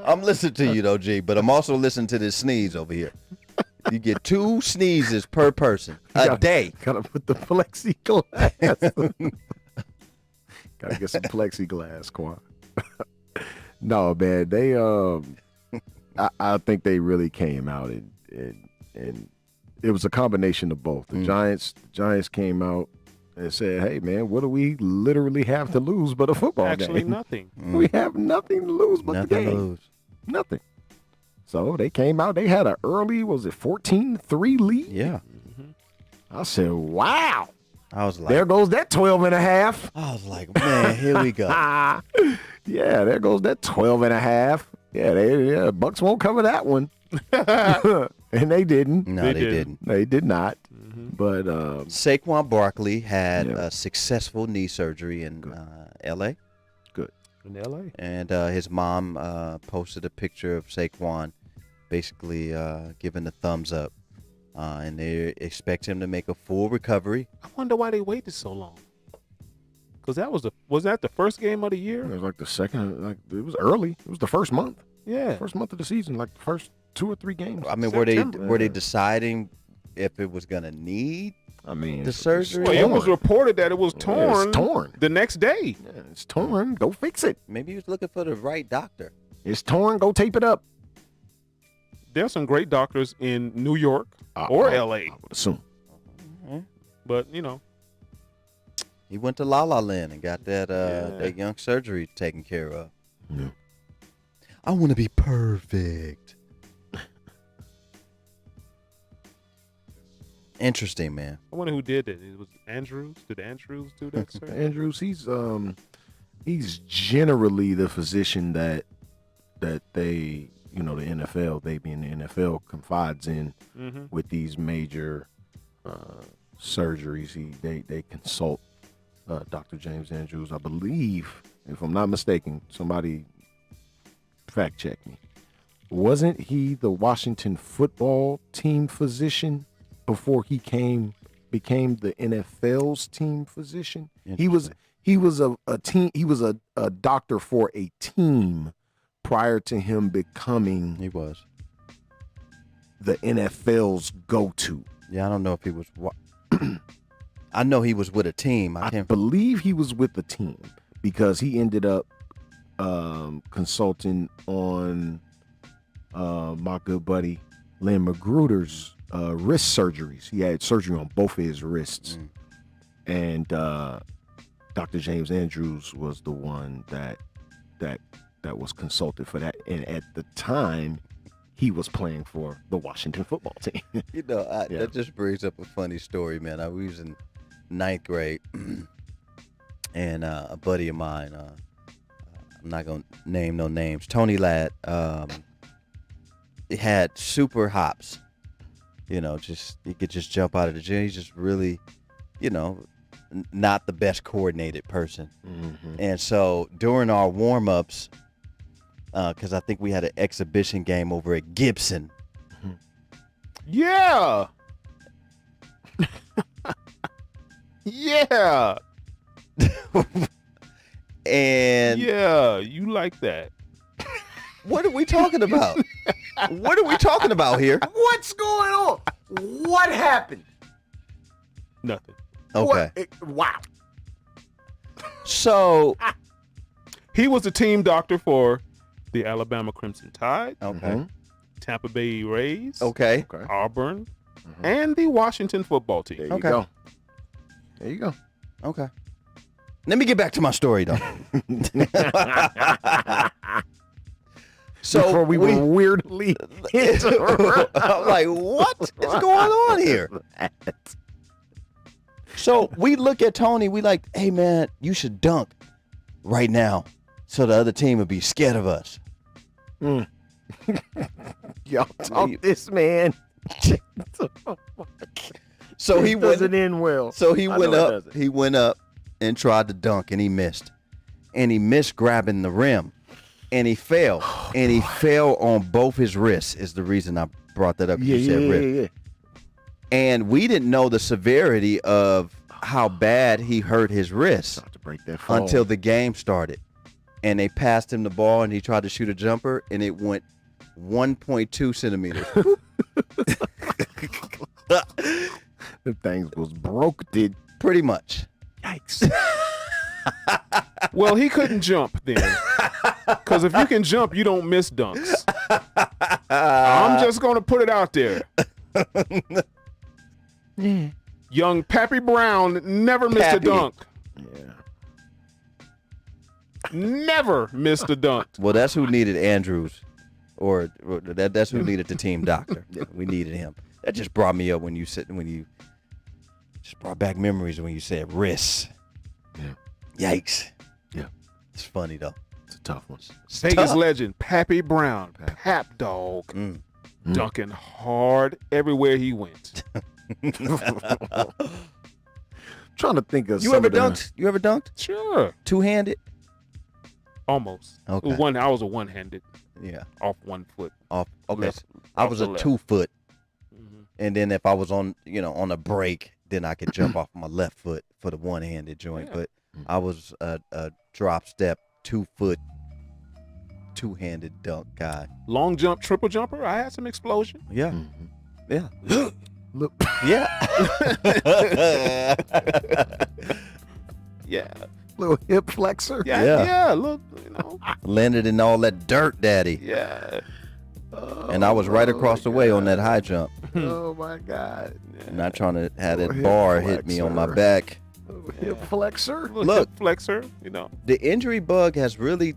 I'm listening to you though, G, but I'm also listening to this sneeze over here. You get 2 sneezes per person a day. Gotta put the plexiglass. Gotta get some plexiglass, Quan. No, man, they I think they really came out and it was a combination of both. The Giants came out and said, "Hey, man, what do we literally have to lose but a football actually game? nothing. We have nothing to lose but the Nothing to game. lose. Nothing." So they came out. They had an early, was it 14-3 lead? Yeah. I said, "Wow, I was like, there goes that 12 and a half." I was like, man, here we go. Yeah, there goes that 12 and a half. Yeah, Bucks won't cover that one. And they didn't. No, They they did. didn't. They did not. But Saquon Barkley had Yeah. a successful knee surgery in L.A. In LA. And his mom posted a picture of Saquon basically giving the thumbs up. And they expect him to make a full recovery. I wonder why they waited so long. Because was that the first game of the it year? was like the second, like it was early. It was the first month Yeah. of the season, like the first 2 or 3 games. I mean, September. were they deciding if it was going to need? I mean, The surgery? Well, it was reported that it was Yeah, torn. it's torn. The next day. Yeah, it's torn. Go fix it. Maybe he was looking for the right doctor. It's torn. Go tape it up. There's some great doctors in New York or LA, I would assume. but He went to La La Land and got that young surgery taken care of. Yeah. I want to be perfect. Interesting, man. I wonder who did it. It was Andrews. Did Andrews do that, sir? Andrews, he's generally the physician that they, the NFL, they being the NFL, confides in with these major surgeries. They consult Dr. James Andrews, I believe, if I'm not mistaken. Somebody fact check me. Wasn't he the Washington football team physician before he came became the NFL's team physician. He was a doctor for a team prior to him becoming He was. the NFL's go-to. Yeah, I don't know if he was. I know he was with a team. I believe he was with the team because he ended up consulting on my good buddy Lynn Magruder's wrist surgeries. He had surgery on both of his wrists. And Dr. James Andrews was the one that was consulted for that. And at the time, he was playing for the Washington football team. You know, that just brings up a funny story, man. I was in 9th grade, and a buddy of mine, I'm not going to name no names, Tony Ladd, had super hops. You know, he could just jump out of the gym. He's just really, you know, not the best coordinated person. Mm-hmm. And so during our warm-ups, because I think we had an exhibition game over at Gibson. Yeah. Yeah. And Yeah, you like that. what are we talking about? What are we talking about here? What's going on? What happened? Nothing. Okay. Wow. So, He was the team doctor for the Alabama Crimson Tide, okay. Tampa Bay Rays, Okay. Auburn, and the Washington football team. There you Okay. go. There you go. Okay. Let me get back to my story, though. So Before we were weirdly I'm like, what is going on here? So we look at Tony, we like, hey man, you should dunk right now so the other team would be scared of us. Y'all talk this man. So he doesn't went end well. So he I went know it up. doesn't. He went up and tried to dunk, and he missed. And he missed grabbing the rim, and he fell. And he fell on both his wrists. Is the reason I brought that up. 'Cause you said wrist. Yeah. And we didn't know the severity of how bad he hurt his wrist Start to break that fall. until the game started. And they passed him the ball, and he tried to shoot a jumper, and it went 1.2 centimeters. the things was broke. Did Pretty much. yikes? Well, he couldn't jump then. Because if you can jump, you don't miss dunks. I'm just going to put it out there. Young Pappy Brown never missed a Pappy. dunk. Yeah. Never missed a dunk. Well, that's who needed Andrews, or that's who needed the team doctor. We needed him. That just brought me up when you just brought back memories when you said wrists. Yeah. Yikes. Yeah. It's funny though. It's a tough one. Vegas legend Pappy Brown, Pap Dog, Mm. dunking hard everywhere he went. Trying to think of You some ever of the- dunked? You ever dunked? Sure, Two-handed? almost. Okay. I was a one-handed, Yeah. off 1 foot. Off. Okay. Left- I off was the a left. 2-foot, Mhm. and then if I was on a break, then I could jump off my left foot for the one-handed joint. Yeah. But I was a drop step 2-foot, two-handed dunk guy. Long jump, triple jumper. I had some explosion. Yeah. Mhm. Yeah. Look, Yeah. Yeah, little hip flexor. yeah, Yeah. yeah. Look, Landed in all that dirt, daddy. yeah. And I was right across the way on that high jump. Oh my God. Not trying to have that Hip bar hit me on my flexor. back. Little hip flexor. Little Look. hip flexor. The injury bug has really,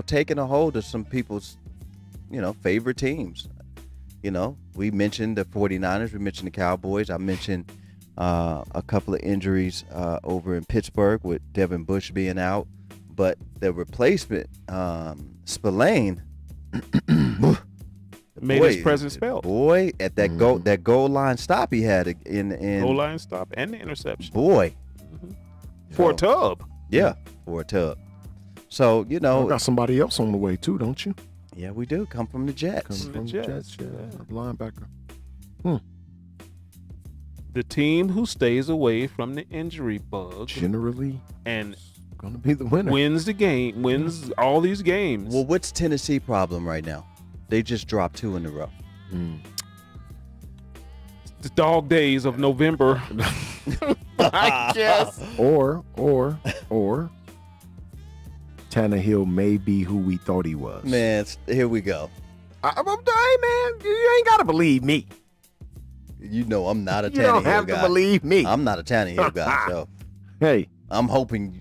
taken a hold of some people's, favorite teams. We mentioned the 49ers. We mentioned the Cowboys. I mentioned a couple of injuries over in Pittsburgh with Devin Bush being out. But the replacement, Spillane, Made his presence felt. Boy, at that goal line stop he had in Goal line stop and the interception boy. for So, a tub. Yeah, for a tub. So, You got somebody else on the way too, don't you? yeah, we do come from the Jets. Coming from the the Jets, Jets, yeah. yeah. A linebacker. The team who stays away from the injury bug Generally, and gonna be the winner. wins the game, wins all these games. Well, what's Tennessee problem right now? They just dropped 2 in a row. The dog days of November. I guess. Or Tannehill may be who we thought he was. Man, here we go. Hey man, you ain't gotta believe me. You know I'm not a Tannehill You don't have guy. to believe me. I'm not a Tannehill guy, so Hey, I'm hoping,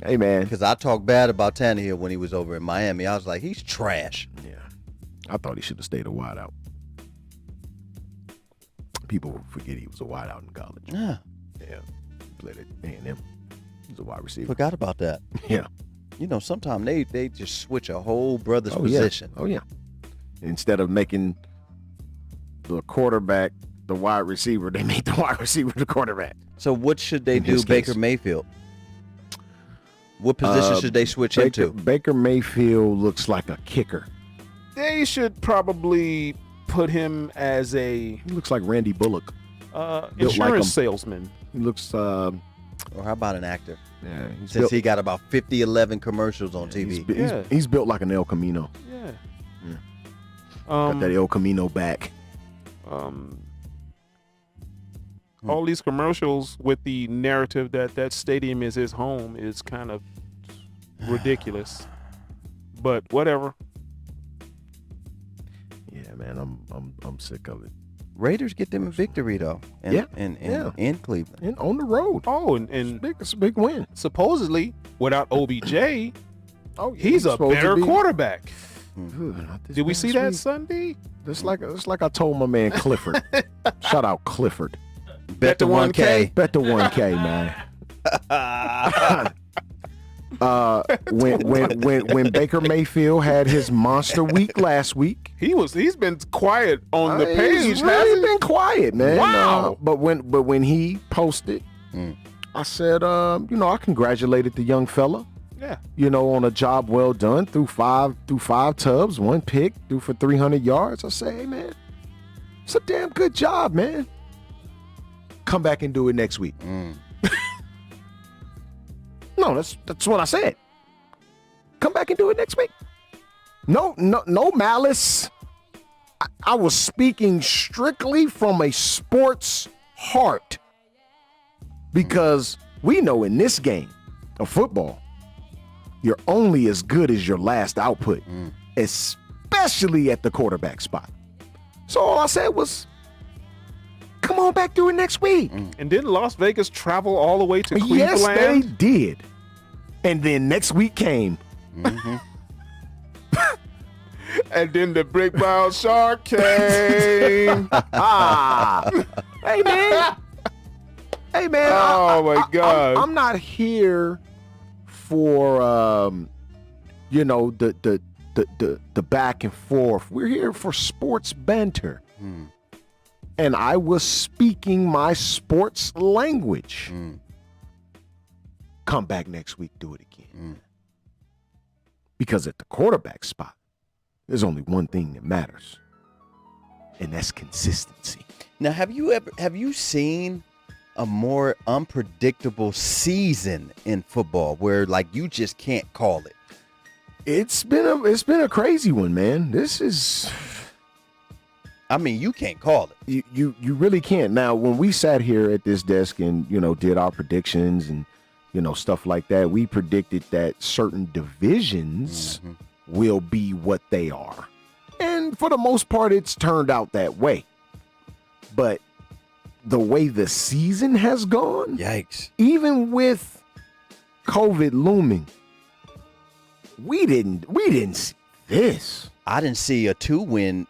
hey man. because I talked bad about Tannehill when he was over in Miami. I was like, he's trash. Yeah, I thought he should have stayed a wideout. People forget he was a wideout in college. Yeah, Yeah, played at A&M. He's a wide receiver. forgot about that. Yeah. You know, sometimes they just switch a whole brother's Oh position. yeah. Oh yeah. Instead of making the quarterback the wide receiver, they made the wide receiver the quarterback. So what should they In do, his Baker case. Mayfield? What position should they switch into? Baker Mayfield looks like a kicker. They should probably put him as a He looks like Randy Bullock. like insurance him. salesman. He looks. Or how about an actor? Yeah, he's Since built, he got about 50, 11 commercials on he's, TV. bu- he's- Yeah. he's built like an El Camino. Yeah. Yeah. Got that El Camino back. All these commercials with the narrative that stadium is his home is kind of ridiculous. But whatever. Yeah, man, I'm sick of it. Raiders get them a victory though. Yeah. In Cleveland. And on the road. Oh, and It's a big win. supposedly without OBJ, Oh, he's a supposed to better be- quarterback. Ugh, not this Did we past see that week. Sunday? It's like I told my man Clifford. Shout out Clifford. Bet the 1K. Bet the 1K, man. When Baker Mayfield had his monster week last week, He's been quiet on the he's page, really hasn't he? been quiet, man. Wow. But when he posted, I said, I congratulated the young fella. Yeah. On a job well done through five tubs, 1 pick, threw for 300 yards. I say, hey man, it's a damn good job, man. Come back and do it next week. No, that's what I said. Come back and do it next week. No malice. I was speaking strictly from a sports heart because we know in this game of football, you're only as good as your last output, especially at the quarterback spot. So all I said was, come on back, do it next week. And didn't Las Vegas travel all the way to Cleveland? Yes, they did. And then next week came. And then the Brick Bound Shark came. Hey, man. Hey, man. Oh, my God. I'm not here for, the back and forth. We're here for sports banter. And I was speaking my sports language. Come back next week, do it again. Because at the quarterback spot, there's only one thing that matters, and that's consistency. Now, have you seen a more unpredictable season in football where like you just can't call it? It's been a crazy one, man. This is, I mean, you can't call it. you really can't. Now, when we sat here at this desk and did our predictions and stuff like that, we predicted that certain divisions will be what they are, and for the most part, it's turned out that way. But the way the season has gone, Yikes. even with COVID looming, we didn't see this. I didn't see a 2-win.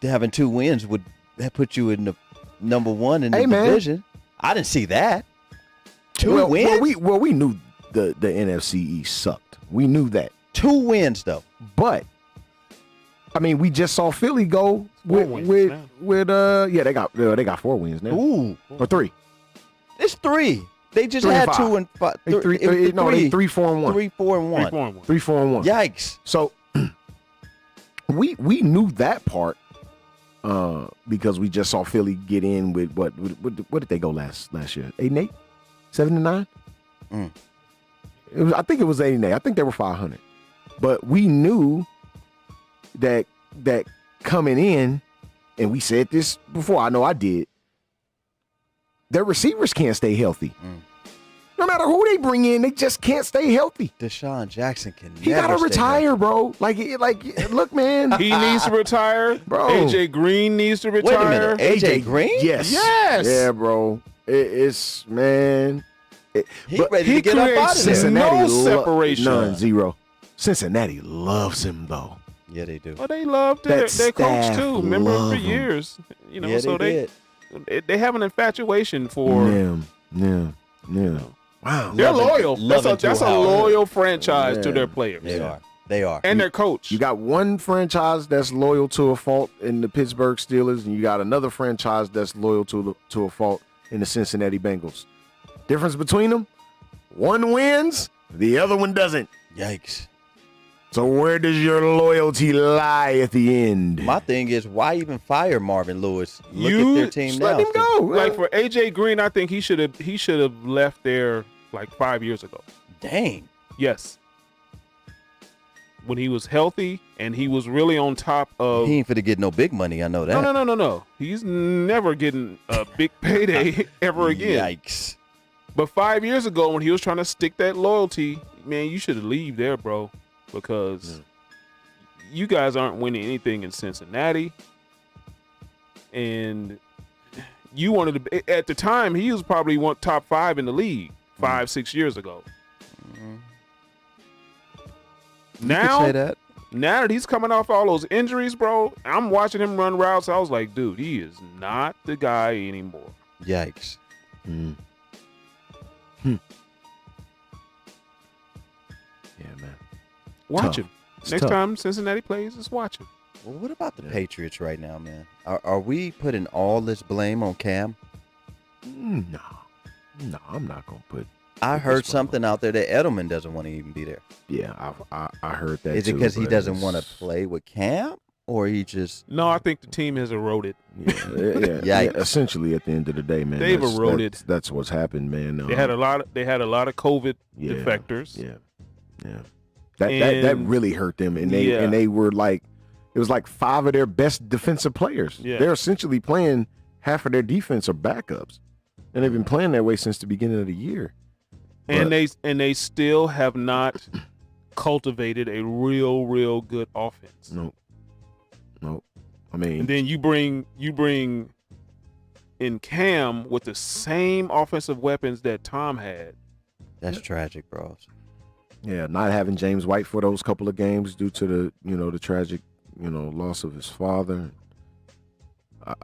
Having 2 wins would that put you in the number 1 in the Hey, man. division. I didn't see that. 2 well, wins? we knew the NFC East sucked. We knew that. 2 wins though. But I mean, we just saw Philly go with wins now. they got 4 wins now. Ooh, Or 3. it's 3. They just 3 and had 5. 2 and 5. They 3 3 4 and 1. 3, 4, and 1. 3-4-1. 3 4 and 1. Yikes. So we knew that part. because we just saw Philly get in with what did they go last year? 8-8, 7-9. I think it was 8-8. I think they were 500, but we knew that coming in, and we said this before. I know I did. Their receivers can't stay healthy. No matter who they bring in, they just can't stay healthy. Deshaun Jackson can He never gotta stay retire, healthy. bro. Like, look, man. He needs to retire. Bro. AJ Green needs to retire. Wait a minute, AJ Green? Yes. Yes. Yeah, bro. It's man. He But ready he to get up out of creates there. Cincinnati- No separation. None, zero. Cincinnati loves him though. Yeah, they do. Well, they love their That coach staff too. Remember love for him. years, Yeah, so did. they have an infatuation for. Yeah. Wow. They're Love it- loyal. love That's it a to how- loyal franchise to Yeah. their players. They are. And their coach. You got one franchise that's loyal to a fault in the Pittsburgh Steelers, and you got another franchise that's loyal to a fault in the Cincinnati Bengals. Difference between them: one wins, the other one doesn't. Yikes. So where does your loyalty lie at the end? My thing is, why even fire Marvin Lewis? Look You at their team Just now. let him go. Like for AJ Green, I think he should have left there like 5 years ago. Dang. Yes. When he was healthy and he was really on top of. He ain't finna get no big money. I know that. No. He's never getting a big payday ever again. Yikes. But 5 years ago, when he was trying to stick that loyalty, man, you should leave there, bro, because you guys aren't winning anything in Cincinnati. And you wanted to, at the time, he was probably top 5 in the league 5-6 years ago. You could say that. Now that he's coming off all those injuries, bro, I'm watching him run routes. I was like, dude, he is not the guy anymore. Yikes. Yeah, man. Watch Tough. him. It's Next tough. time Cincinnati plays, just watch him. Well, what about the Patriots right now, man? Are we putting all this blame on Cam? No, I'm not gonna put. I heard something out there that Edelman doesn't want to even be there. Yeah, I heard that. Is it too, because he but doesn't it's- want to play with Cam, or he just? No, I think the team has eroded. Yeah, Yikes. essentially, at the end of the day, man, They've eroded. That's what's happened, man. They had a lot of COVID yeah, defectors. Yeah. That really hurt them, and they were like, it was like 5 of their best defensive players. Yeah. They're essentially playing half of their defense are backups, and they've been playing that way since the beginning of the year. And they still have not cultivated a real good offense. Nope. I mean, And then you bring in Cam with the same offensive weapons that Tom had. That's tragic, bros. yeah, not having James White for those couple of games due to the tragic loss of his father.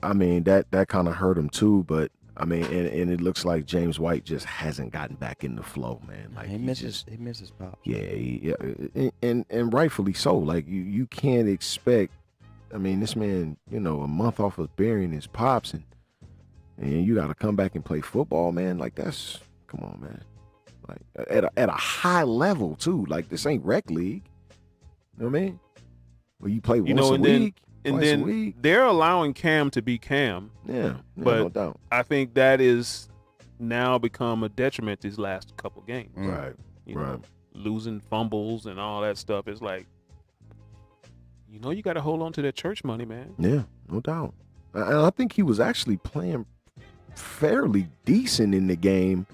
I mean that kind of hurt him too, but I mean, and it looks like James White just hasn't gotten back in the flow, man. Like He misses Pop. yeah, and rightfully so. Like you can't expect. I mean, this man, a month off of burying his pops, and you got to come back and play football, man. Like come on, man. Like at a high level too. Like this ain't rec league. You know what I mean? Where you play once a week, twice a week. They're allowing Cam to be Cam. Yeah, but no doubt. I think that is now become a detriment these last couple games. Right. You know, Right. losing fumbles and all that stuff. It's like, you got to hold on to that church money, man. Yeah, no doubt. And I think he was actually playing fairly decent in the game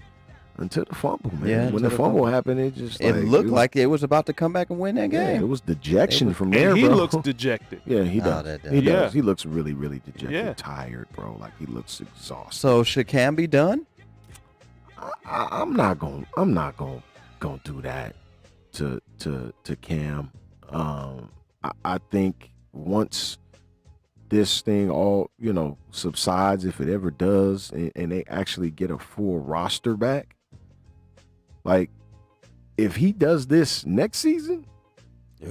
until the fumble, man. Yeah, When until the the fumble fumble. happened, it just It looked was, like it was about to come back and win that yeah, game. it was dejection from And there, he bro. looks dejected. Yeah, he Oh, does. that does. He Yeah. does. He looks really, really dejected, Yeah. tired, bro. Like he looks exhausted. So should Cam be done? I'm not gonna do that to Cam. I think once this thing all subsides, if it ever does, and they actually get a full roster back, like if he does this next season,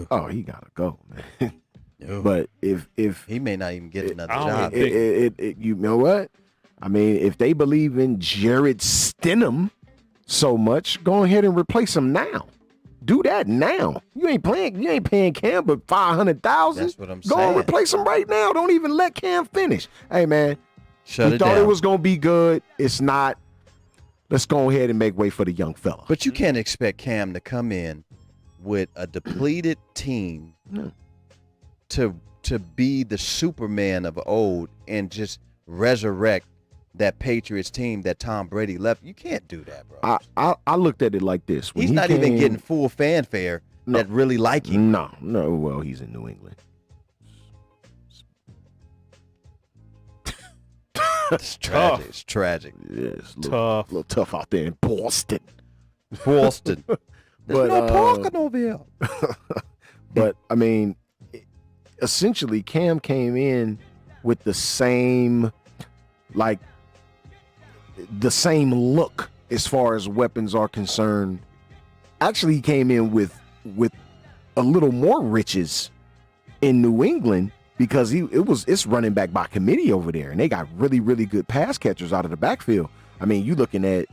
Ugh. he gotta go, man. No. But if He may not even get another I don't job. think- you know what? I mean, if they believe in Jared Stidham so much, go ahead and replace him now. Do that now. You ain't paying Cam but $500,000. That's what I'm Go saying. and replace him right now. Don't even let Cam finish. Hey man, Shut we it thought down. it was gonna be good. It's not. Let's go ahead and make way for the young fella. But you can't expect Cam to come in with a depleted team No. to be the Superman of old and just resurrect that Patriots team that Tom Brady left. You can't do that, bro. I looked at it like this. When He's he not even came- getting full fanfare No. that really like him. No. Well, he's in New England. It's tragic. It's tragic. Yeah, it's a Tough. little tough out there in Boston. Boston. There's But, no parking over here. But I mean, essentially, Cam came in with the same look as far as weapons are concerned. Actually, he came in with a little more riches in New England because it's running back by committee over there, and they got really, really good pass catchers out of the backfield. I mean, you looking at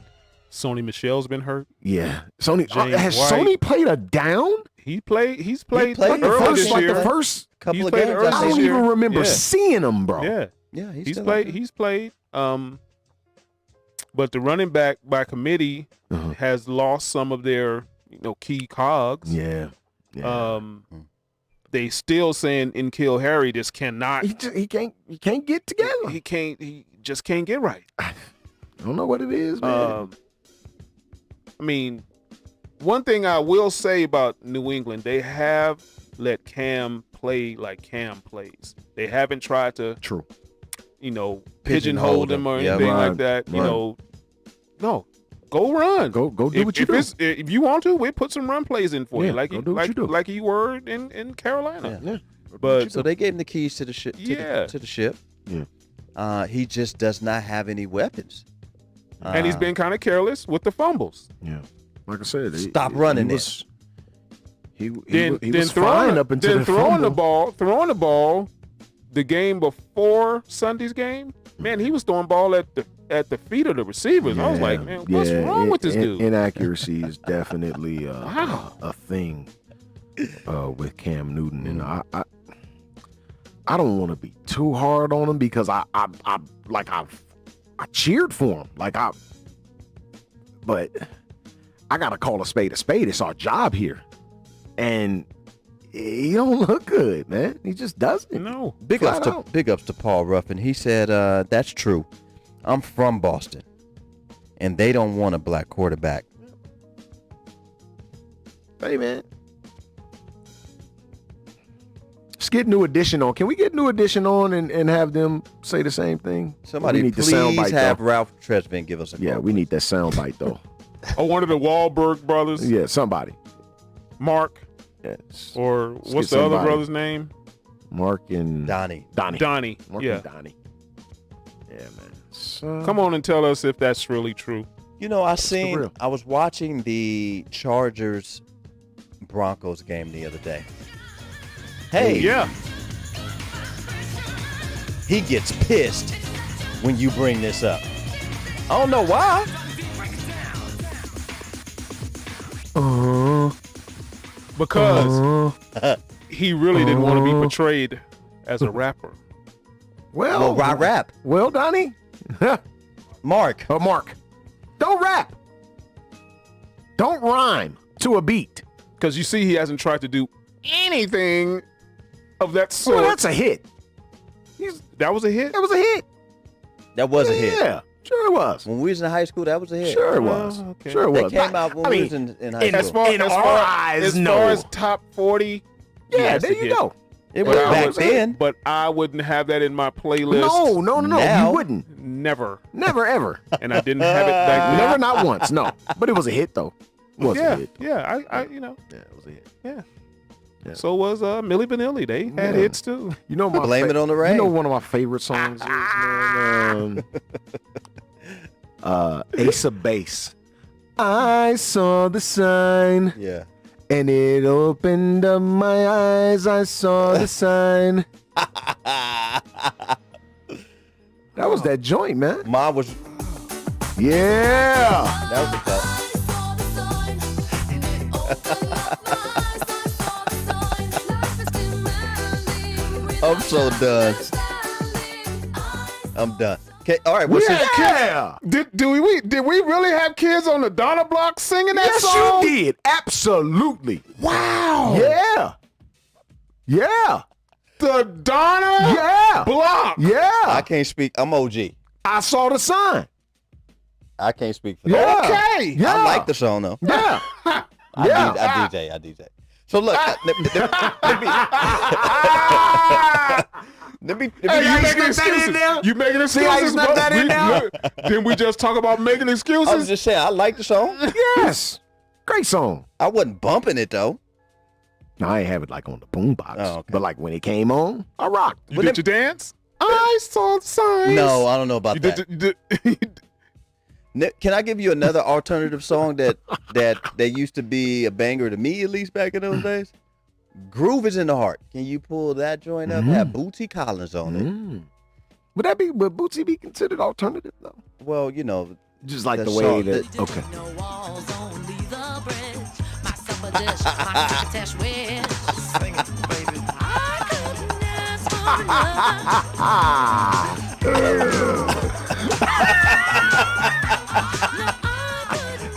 Sony Michel's been hurt. Sony. James Has White. Sony played a down? He's played played Like the early first, this like year. the first. Couple He's of played games. early I this don't year. even remember Yeah. seeing him, bro. Yeah. Yeah, He's still played. out there. He's played. But the running back by committee Uh-huh. has lost some of their key cogs. Yeah. They still saying N'Keal Harry just cannot. He can't get together. He just can't get right. I don't know what it is, man. I mean, one thing I will say about New England, they have let Cam play like Cam plays. They haven't tried to, True. pigeonhole him or Yeah, anything right, like that. right. No, go run. Go do what you if do. If you want to, we put some run plays in for Yeah, you, like go do what you do. like you were in Carolina. Yeah. But So they gave him the keys to the ship. Yeah. To the ship. Yeah. He just does not have any weapons. and he's been kind of careless with the fumbles. Yeah. Like I said, Stop running he it. was, he Then was fine up until the throwing fumble. the ball, the game before Sunday's game, man, he was throwing ball at the feet of the receivers. I was like, man, what's wrong with this dude? Inaccuracy is definitely Wow. a thing with Cam Newton, and I don't want to be too hard on him because I cheered for him, but I gotta call a spade a spade. It's our job here, and he don't look good, man. He just doesn't. No. Big Flat ups to Paul Ruffin. He said, "That's true. I'm from Boston, and they don't want a black quarterback." Hey, man. Let's get New Edition on. Can we get New Edition on and have them say the same thing? Somebody we need the sound please bite, have though. Ralph Tresvant give us a call. Yeah, we need that sound bite, though. Or one of the Wahlberg brothers, Yeah, somebody. Mark, Yes. or Let's what's get the other somebody. brother's name? Mark and Donnie. Donnie. Donnie. Mark Yeah. and Donnie. Yeah, man. So, Come on and tell us if that's really true. I real? I was watching the Chargers Broncos game the other day. Hey, Yeah. he gets pissed when you bring this up. I don't know why. Because he really didn't want to be portrayed as a rapper. Well, why rap? Well, Donnie. Mark. Mark. Don't rap. Don't rhyme to a beat. Because you see, he hasn't tried to do anything of that sort. Well, that's a hit. That was a hit. That was a hit. That was a hit. Yeah, sure it was. When we was in high school, that was a hit. Sure it was. okay. Sure it They was. came out when I we mean, was in high in- As school. far In as our far, eyes, as no. far as top 40, yeah, yes, there a you hit. go. It was But I back would- then. But I wouldn't have that in my playlist. No. Now- You wouldn't. Never. Never, ever. And I didn't have it back then. Never, not once. No. But it was a hit, though. It was a Yeah, hit. yeah. I Yeah, it was a hit. yeah. Yeah. So was Milli Vanilli. They had Yeah. hits too. You know my Blame it on the rain. You know one of my favorite songs is man, Ace of Base. I saw the sign Yeah. and it opened up my eyes. I saw the sign. That was that joint, man. Mom was. Yeah. That was the cut. I'm so done. I'm done. Okay, all right. What's this? Yeah. Did we really have kids on the Donna block singing that Yes, song? you did. Absolutely. Wow. Yeah. Yeah. The Donna Yeah. block. Yeah. I can't speak. I'm OG. I saw the sign. I can't speak for that. Yeah. Okay. Yeah. I like the song though. Yeah. I Yeah. DJ. So look, let me Hey, you you making snuck that in excuses. there? You making excuses. how you snuck bro? that in there? Didn't we just talk about making I was excuses? just saying I like the song. Yes. Great song. I wasn't bumping it though. No, I ain't have it like on the boombox. Oh, okay. But like when it came on, I rocked. You did your dance? I saw the signs. No, I don't know about You that. did, you did. Can I give you another alternative song that used to be a banger to me, at least back in those days? Groove is in the Heart. Can you pull that joint up? Have Bootsy Collins on it. Would Bootsy be considered alternative though? Well, you know, Just like The the way song- that. the- Okay.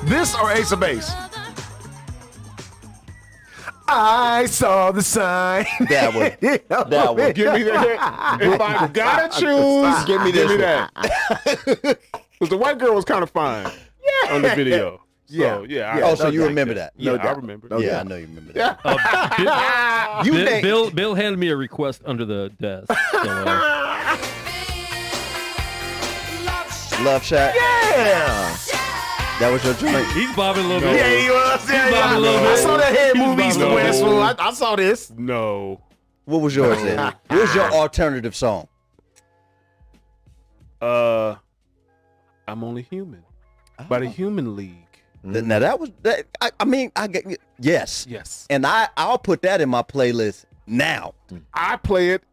This or Ace of Base? I saw the sign. that one. That one. Give me that. If I gotta choose, Give me this one. that. Because the white girl was kind of fine on the video. So, Yeah. Oh, so no you doubt. remember that? Yeah, No I doubt. remember. No Yeah, doubt. I know you remember that. Bill, You think Bill handed me a request under the desk. So, Love Shack? Yeah. That was your joint? he's bobbing a little bit. Yeah, you was. Yeah, bobbing a little I bit. saw that head He's movie East bobbing and a West. little Fool. I saw this. No. What was yours then? What was your alternative song? I'm Only Human by the Human League. Now that was that. I mean, I get yes, Yes. and I'll put that in my playlist now. I play it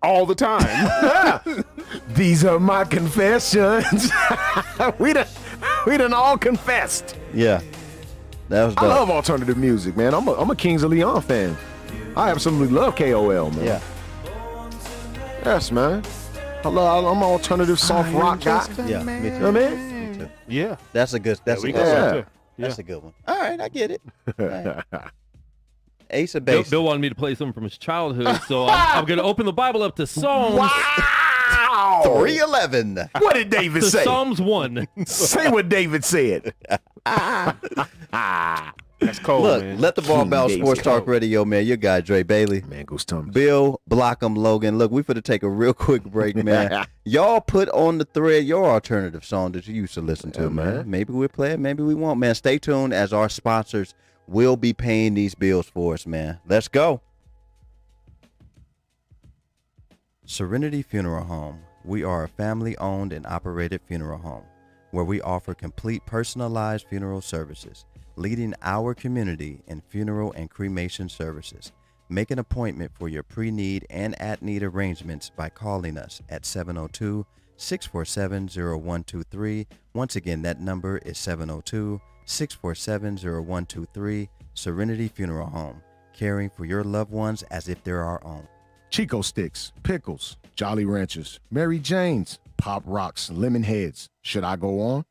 all the time. These are my confessions. we done all confessed. Yeah, that was I dope. love alternative music, man. I'm a Kings of Leon fan. I absolutely love KOL, man. Yeah, Yes, man. I'm an alternative soft rock guy. yeah, me You too. know what I mean? Me too. Yeah. That's a good. That's a we good. go one. right there. That's Yeah. a good one. All right, I get it. All right. Ace of Bill, Base. Bill wanted me to play something from his childhood, so I'm going to open the Bible up to Psalms. Wow. 311. What did David To say? Psalms 1. Say what David said. That's cold, Look, man. let the ball bounce. Days Sports Talk cold. Radio, man. Your guy Dre Bailey. Man goes Thomas. Bill, Blockham, Logan. Look, we finna take a real quick break, man. Y'all put on the thread your alternative song that you used to listen to, Yeah, man. man. Maybe we'll play it, maybe we won't, man. Stay tuned as our sponsors will be paying these bills for us, man. Let's go. Serenity Funeral Home. We are a family-owned and operated funeral home where we offer complete personalized funeral services, leading our community in funeral and cremation services. Make an appointment for your pre-need and at-need arrangements by calling us at 702-647-0123. Once again, that number is 702-647-0123. Serenity Funeral Home, caring for your loved ones as if they're our own. Chico Sticks, Pickles, Jolly Ranchers, Mary Jane's, Pop Rocks, Lemon Heads. Should I go on?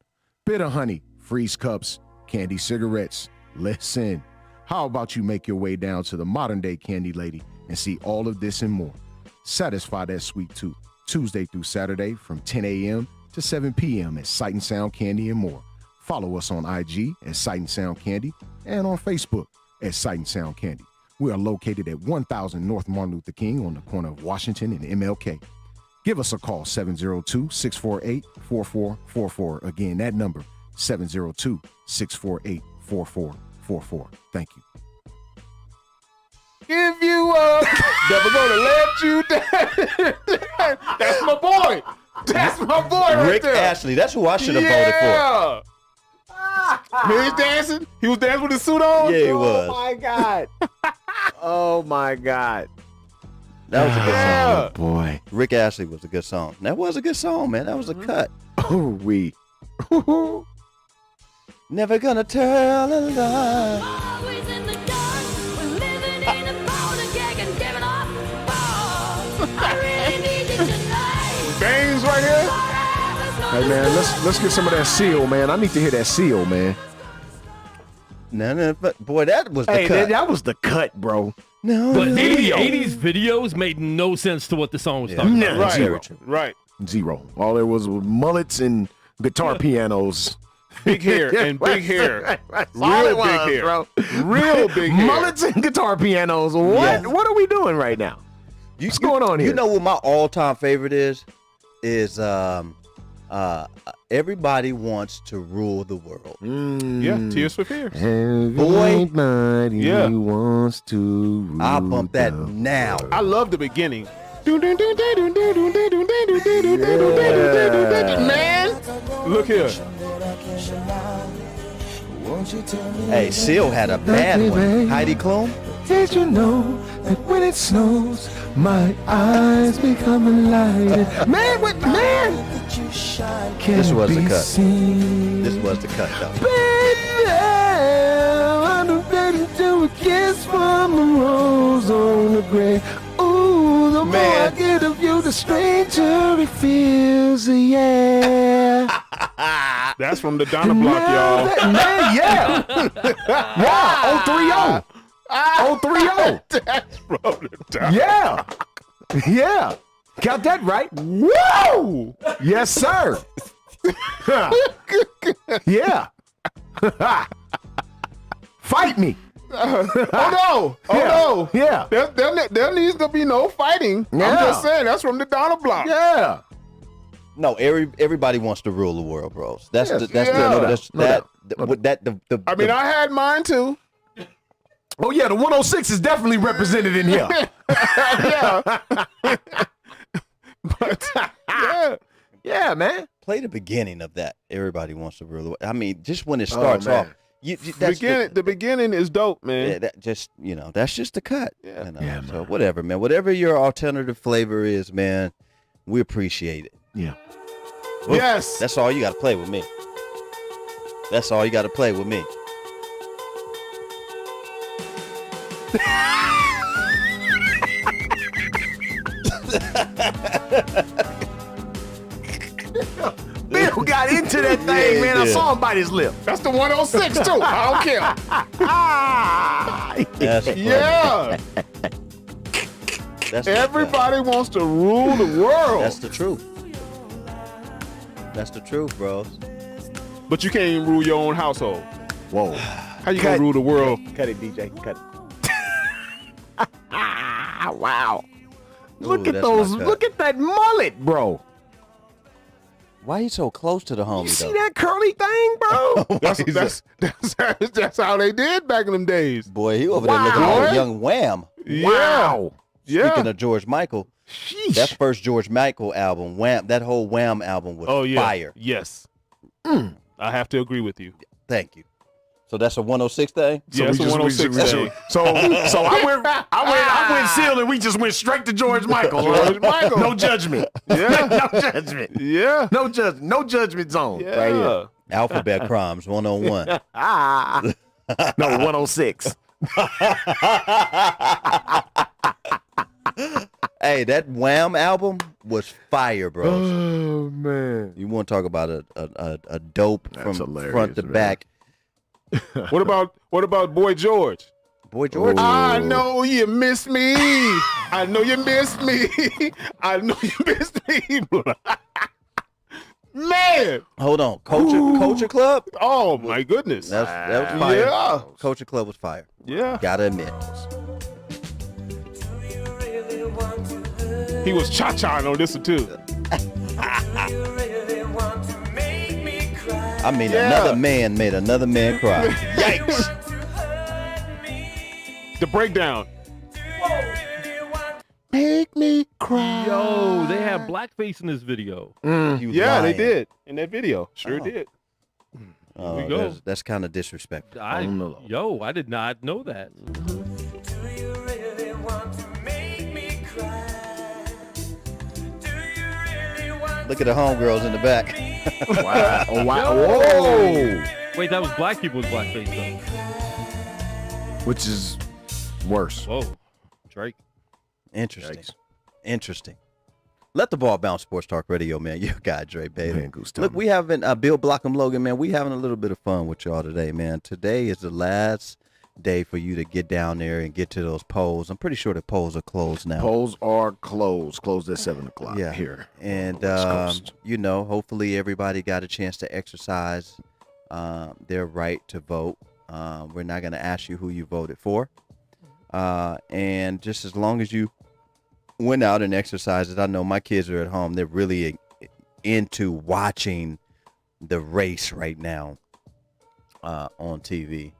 Bitter Honey, Freeze Cups, Candy Cigarettes. Listen, how about you make your way down to the modern day Candy Lady and see all of this and more? Satisfy that sweet tooth, Tuesday through Saturday from 10 a.m. to 7 p.m. at Sight and Sound Candy and more. Follow us on IG at Sight and Sound Candy and on Facebook at Sight and Sound Candy. We are located at 1000 North Martin Luther King on the corner of Washington and MLK. Give us a call, 702-648-4444. Again, that number, 702-648-4444. Thank you. Give you up. Never gonna let you down. That's my boy. That's my boy right Rick there. Ashley, that's who I should have voted for. Yeah. He was dancing. He was dancing with his suit on. Yeah, he was. Oh my God. Oh my God. That was a good Yeah. song. Boy. Rick Ashley was a good song. That was a good song, man. That was a cut. Oh, we. Never gonna tell a lie. Always in the dark, we're living in a powder keg and giving off balls. Hey man, let's get some of that seal, man. I need to hear that seal, man. No, but boy, that was the Hey, cut. that was the cut, bro. No, But no. 80s videos made no sense to what the song was talking about. Right. Zero. Right. Zero. All there was mullets and guitar pianos. Big hair and big hair. That's all Real it was, big hair. bro. Real big hair. Mullets and guitar pianos. What? Yeah. What are we doing right now? What's going on here? You know what my all-time favorite is Everybody Wants to Rule the World. Yeah. Tears for Fears. Everybody Yeah. wants to rule I'll bump that the- now. I love the beginning. Man, look here. Hey, Seal had a bad one. Heidi Klum. Did you know that when it snows, my eyes become enlightened? Man, what man? This was the cut. Seen. This was the cut, though. Baby, I'm ready to a kiss from a rose on the grave. Ooh, the more I get of you, the stranger it feels, yeah. That's from the Donna Block, y'all. Man, yeah. Wow, 030. 030. That's from the Donna. Yeah. Yeah. Got that right. Whoa! Yes, sir. Yeah. Fight me. Oh no! Oh Yeah. no! Yeah. There needs to be no fighting. I'm Yeah. just saying that's from the Donna Block. Yeah. No, everybody wants to rule the world, bros. That's Yes. the, that's Yeah. the, that's No that. doubt. What that the I mean, I had mine too. Oh, yeah. The 106 is definitely represented in here. Yeah. But yeah. Yeah, man. play the beginning of that. Everybody Wants to Rule the World. I mean, just when it starts man. off, that's The beginning is dope, man. yeah, that just that's just the cut. Yeah. You know? Yeah, So whatever, man. Whatever your alternative flavor is, man, we appreciate it. Yeah. Yes. That's all you got to play with me. That's all you got to play with me. Bill got into that thing, he man. I did. saw him bite his lip. That's the 106 too. I don't care. That's funny. Yeah. That's Everybody wants to rule the world. That's the truth. That's the truth, bros. But you can't even rule your own household. Whoa. How you gonna rule the world? Cut it, DJ. Cut it. Wow. Look at that's those. my cut. Look at that mullet, bro. Why you so close to the homie, You see though? that curly thing, bro? That's how they did back in them days. Boy, he over there Wow. looking like a young Wham. Wow. Yeah. Speaking of George Michael, Sheesh. that first George Michael album, Wham, that whole Wham album was Oh yeah. fire. Yes. I have to agree with you. Thank you. So that's a 106 thing? Yeah, it's a 106 thing. So I went Seal and we just went straight to George Michael. George Michael. No judgment. Yeah. No judgment. Yeah. No judgment zone. Yeah. Right here. Alphabet Crimes 101. Ah. No, 106. Hey, that Wham album was fire, bro. Oh man. You want to talk about a dope That's from hilarious, front to man. back. What about Boy George? Boy George. I know you miss me. I know you miss me. I know you miss me. Man. Hold on. Culture Club? Oh my goodness. That was fire. Yeah. Culture Club was fire. Yeah. Gotta admit. He was cha-cha on this one too. I mean, Yeah. another man made another man cry. Yikes. The breakdown. Make me cry. Yo, they have blackface in this video. He was Yeah, they lying. did in that video. Sure did. Oh, we go. that's kind of disrespectful. I did not know that. Look at the homegirls in the back. Wow. Oh, wow. Whoa. Wait, that was black people's blackface though. Which is worse. Whoa, Drake. Interesting. Yikes. Interesting. Let the Ball Bounce Sports Talk Radio, man. Your guy, Dre Bailey. Man, Goose Look, we having Bill Blockham Logan, man. We having a little bit of fun with y'all today, man. Today is the last day for you to get down there and get to those polls. I'm pretty sure the polls are closed now. Polls are closed at 7:00 Yeah. here. And, on the West Coast. you know, hopefully everybody got a chance to exercise their right to vote. We're not going to ask you who you voted for. And just as long as you went out and exercised it, I know my kids are at home. They're really into watching the race right now on TV.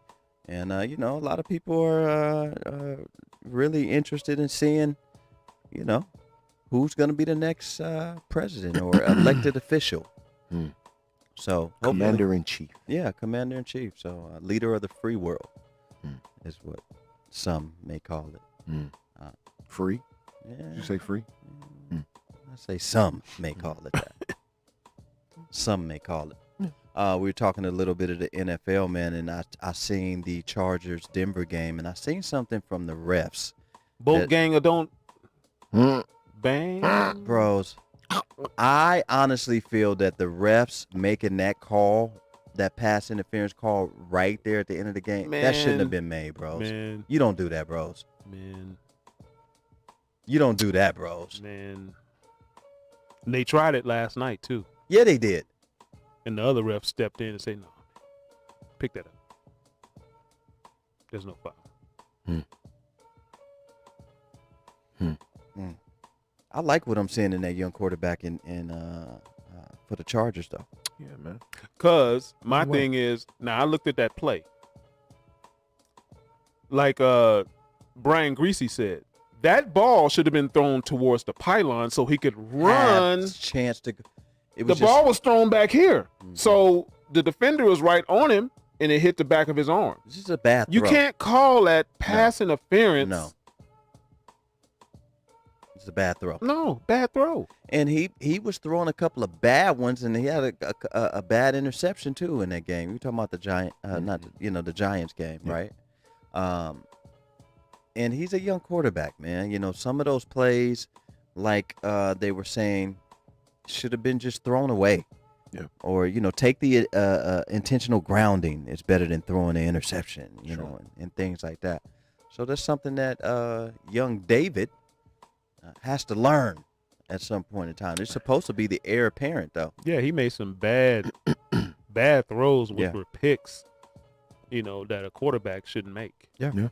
And, you know, a lot of people are really interested in seeing, you know, who's going to be the next president or elected official. So, hopefully- Commander-in-Chief. Yeah, Commander-in-Chief. So, leader of the free world is what some may call it. Free? Yeah, Did you say free? I say some may call it that. Some may call it. We were talking a little bit of the NFL, man, and I seen the Chargers Denver game, and I seen something from the refs. Both That- gang or don't Mm. bang. Bros, I honestly feel that the refs making that call, that pass interference call right there at the end of the game, that shouldn't Man. have been made, bros. Man, You don't do that, bros. man, You don't do that, bros. man. And they tried it last night too, Yeah, they did. and the other ref stepped in and said, "No, pick that up. There's no foul." I like what I'm seeing in that young quarterback in for the Chargers, though. Yeah, man. Cause my What? thing is, now I looked at that play. Like Brian Greasy said, that ball should have been thrown towards the pylon so he could run. Had a chance to. It The was ball just, was thrown back here, so the defender was right on him, and it hit the back of his arm. This is a bad You throw. can't call that pass interference. No. It's a bad throw. No, bad throw. And he was throwing a couple of bad ones, and he had a bad interception too in that game. You're talking about the Giant, not the Giants game, right? And he's a young quarterback, man. You know, some of those plays, like they were saying, should have been just thrown away. Yeah. Or take the intentional grounding. It's better than throwing an interception. You know, and things like that. So that's something that young David has to learn at some point in time. They're supposed to be the heir apparent, though. Yeah, he made some bad throws, which Yeah. were picks. That a quarterback shouldn't make. Yeah. Yeah.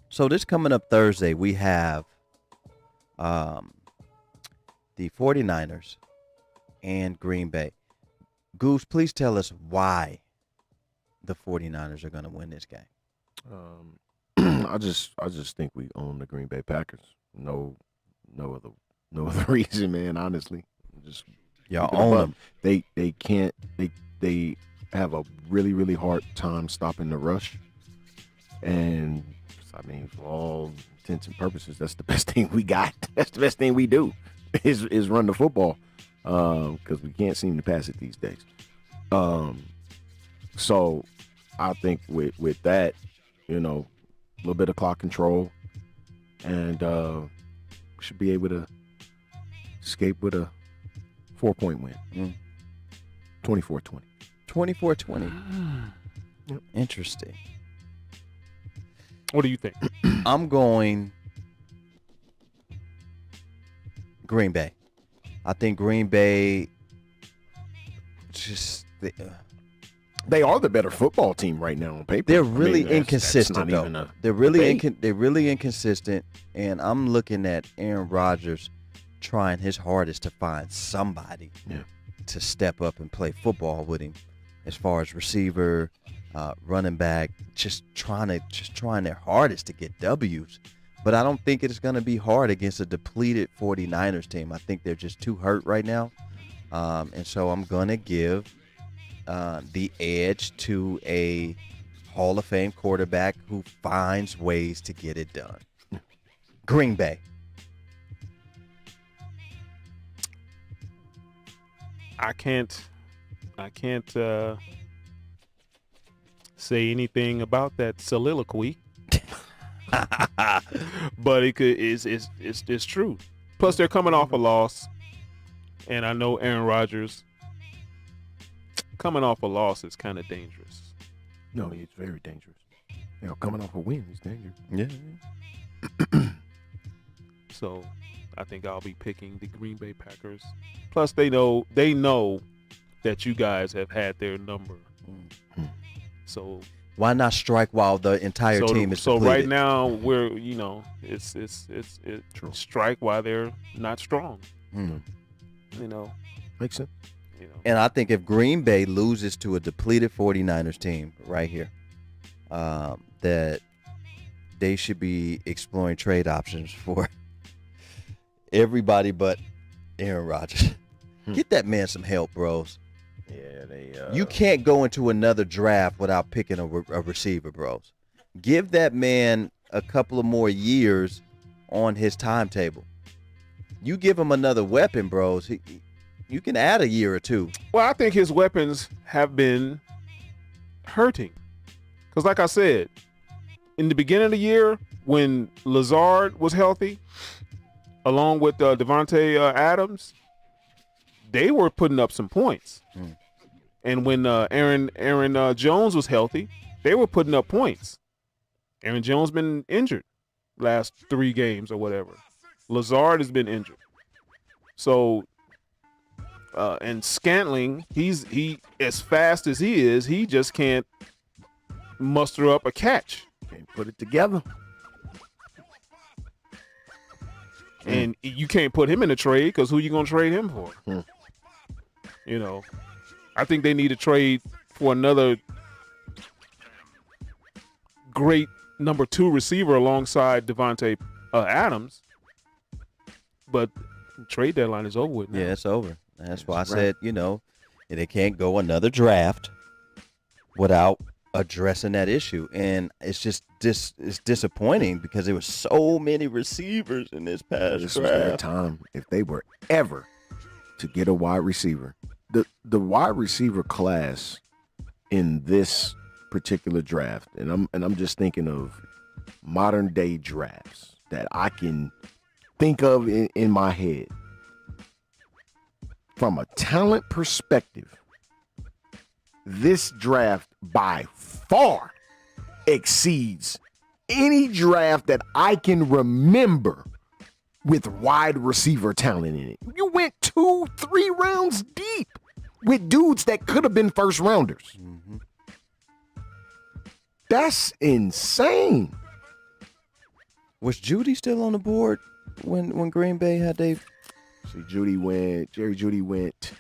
So this coming up Thursday, we have the 49ers and Green Bay. Goose, please tell us why the 49ers are going to win this game. I just think we own the Green Bay Packers. No other reason, man. Honestly, just Y'all keep it own above. them. They can't. They have a really hard time stopping the rush, and I mean, for all intents and purposes, that's the best thing we got. That's the best thing we do is run the football, because we can't seem to pass it these days. So I think with that, a little bit of clock control, and should be able to escape with a 4-point win. 24-20. 24-20. Interesting. What do you think? I'm going Green Bay. I think Green Bay just They are the better football team right now on paper. they're I mean, really that's inconsistent not though. even a They're really debate. they're really inconsistent, and I'm looking at Aaron Rodgers trying his hardest to find somebody to step up and play football with him, as far as receiver, running back, just trying their hardest to get W's. But I don't think it's going to be hard against a depleted 49ers team. I think they're just too hurt right now, and so I'm going to give the edge to a Hall of Fame quarterback who finds ways to get it done. Green Bay. I can't say anything about that soliloquy, but it's true. Plus, they're coming off a loss, and I know Aaron Rodgers coming off a loss is kind of dangerous. No, he's very dangerous. You know, coming off a win, he's dangerous. Yeah. So, I think I'll be picking the Green Bay Packers. Plus, they know that you guys have had their number. So why not strike while the entire team is depleted? right now we're it's True. strike while they're not strong. Hmm. Makes sense. And I think if Green Bay loses to a depleted 49ers team right here, that they should be exploring trade options for everybody but Aaron Rodgers. Get that man some help, bros. Yeah, You can't go into another draft without picking a receiver, bros. Give that man a couple of more years on his timetable. You give him another weapon, bros. You can add a year or two. Well, I think his weapons have been hurting. Because like I said, in the beginning of the year, when Lazard was healthy, along with Devontae Adams, they were putting up some points. And when Aaron Jones was healthy, they were putting up points. Aaron Jones been injured last 3 games or whatever. Lazard has been injured. So, and Scantling, he as fast as he is, he just can't muster up a catch. Can't put it together. And you can't put him in a trade because who you going to trade him for? I think they need to trade for another great number 2 receiver alongside Devontae Adams. But the trade deadline is over with now. Yeah, it's over. That's why I said, they can't go another draft without addressing that issue. And it's just it's disappointing because there were so many receivers in this past This was their draft. time. If they were ever to get a wide receiver, the wide receiver class in this particular draft, and I'm just thinking of modern day drafts that I can think of in my head. From a talent perspective, this draft by far exceeds any draft that I can remember with wide receiver talent in it. You went 2-3 rounds deep with dudes that could have been first rounders. That's insane. Was Judy still on the board when Green Bay had they? See, Jerry Judy went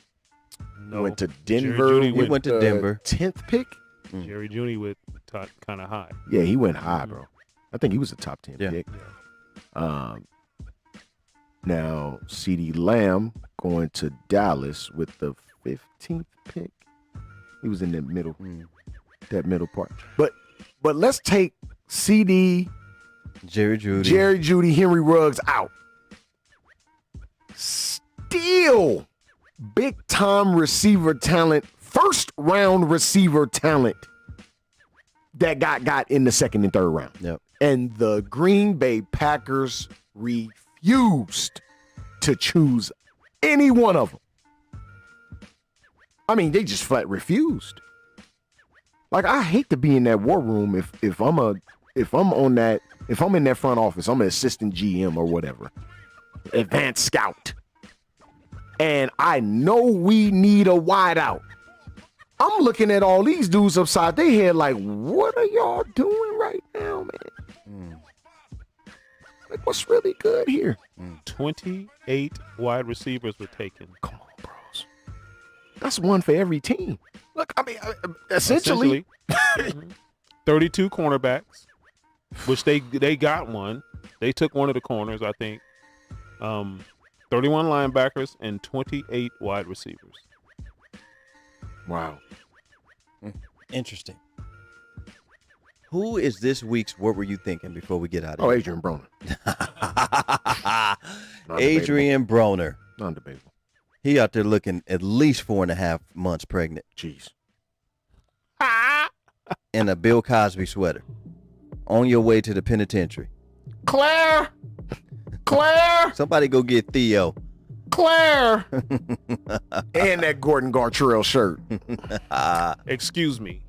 No. went to Jerry Denver. Jeudy He went to Denver. 10th pick? Jerry Jeudy went kind of high. Yeah, he went high, bro. I think he was a top 10 Yeah. pick. Now, CeeDee Lamb going to Dallas with the 15th pick. He was in the middle, that middle part. But let's take CD, Jerry Judy. Jerry Judy, Henry Ruggs out. Still big time receiver talent, first round receiver talent that got in the second and third round. Yep. And the Green Bay Packers refused to choose any one of them. I mean, they just flat refused. Like, I hate to be in that war room if I'm in that front office, I'm an assistant GM or whatever, advanced scout, and I know we need a wideout. I'm looking at all these dudes upside their head like, what are y'all doing right now, man? Like, what's really good here? 28 wide receivers were taken. Come on, bros. That's one for every team. Look, I mean, essentially 32 cornerbacks, which they got one. They took one of the corners, I think. 31 linebackers and 28 wide receivers. wow. Interesting. Who is this week's What Were You Thinking before we get out of Oh, here? Adrian Broner. Adrian Broner. Non-debatable. He out there looking at least 4.5 months pregnant Jeez. in a Bill Cosby sweater on your way to the penitentiary. Claire! Claire, Somebody go get Theo. Claire. And that Gordon Gartrell shirt. Excuse me.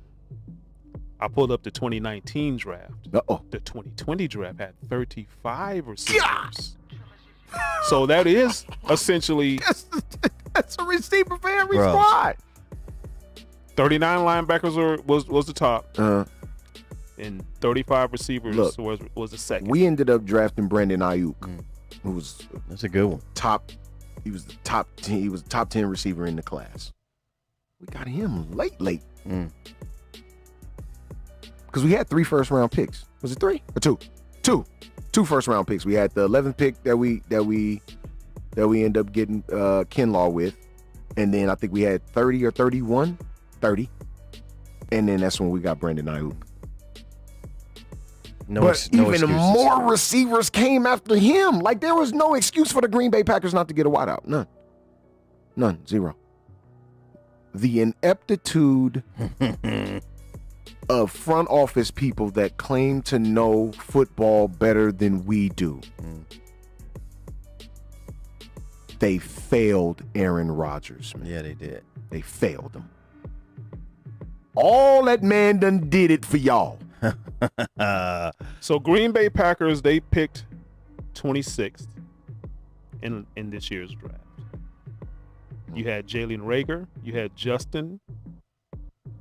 I pulled up the 2019 draft. Uh-oh. The 2020 draft had 35 receivers. So that is essentially That's a receiver for every Bro. squad. 39 linebackers was the top, and 35 receivers Look, was the second. We ended up drafting Brandon Ayuk, who was That's a good one. top. He was the top 10. He was the top 10 receiver in the class. We got him late. Because we had 3 first-round picks. Was it 3 or 2? 2 first-round picks. We had the 11th pick that we ended up getting Kinlaw with, and then I think we had 30 or 31, 30, and then that's when we got Brandon Ayuk. No Even excuses. more receivers came after him. Like, there was no excuse for the Green Bay Packers not to get a wideout. None. Zero. The ineptitude of front office people that claim to know football better than we do. They failed Aaron Rodgers, man. Yeah, they did. They failed him. All that man done did it for y'all. So Green Bay Packers, they picked 26th in this year's draft. You had Jalen Reagor, you had Justin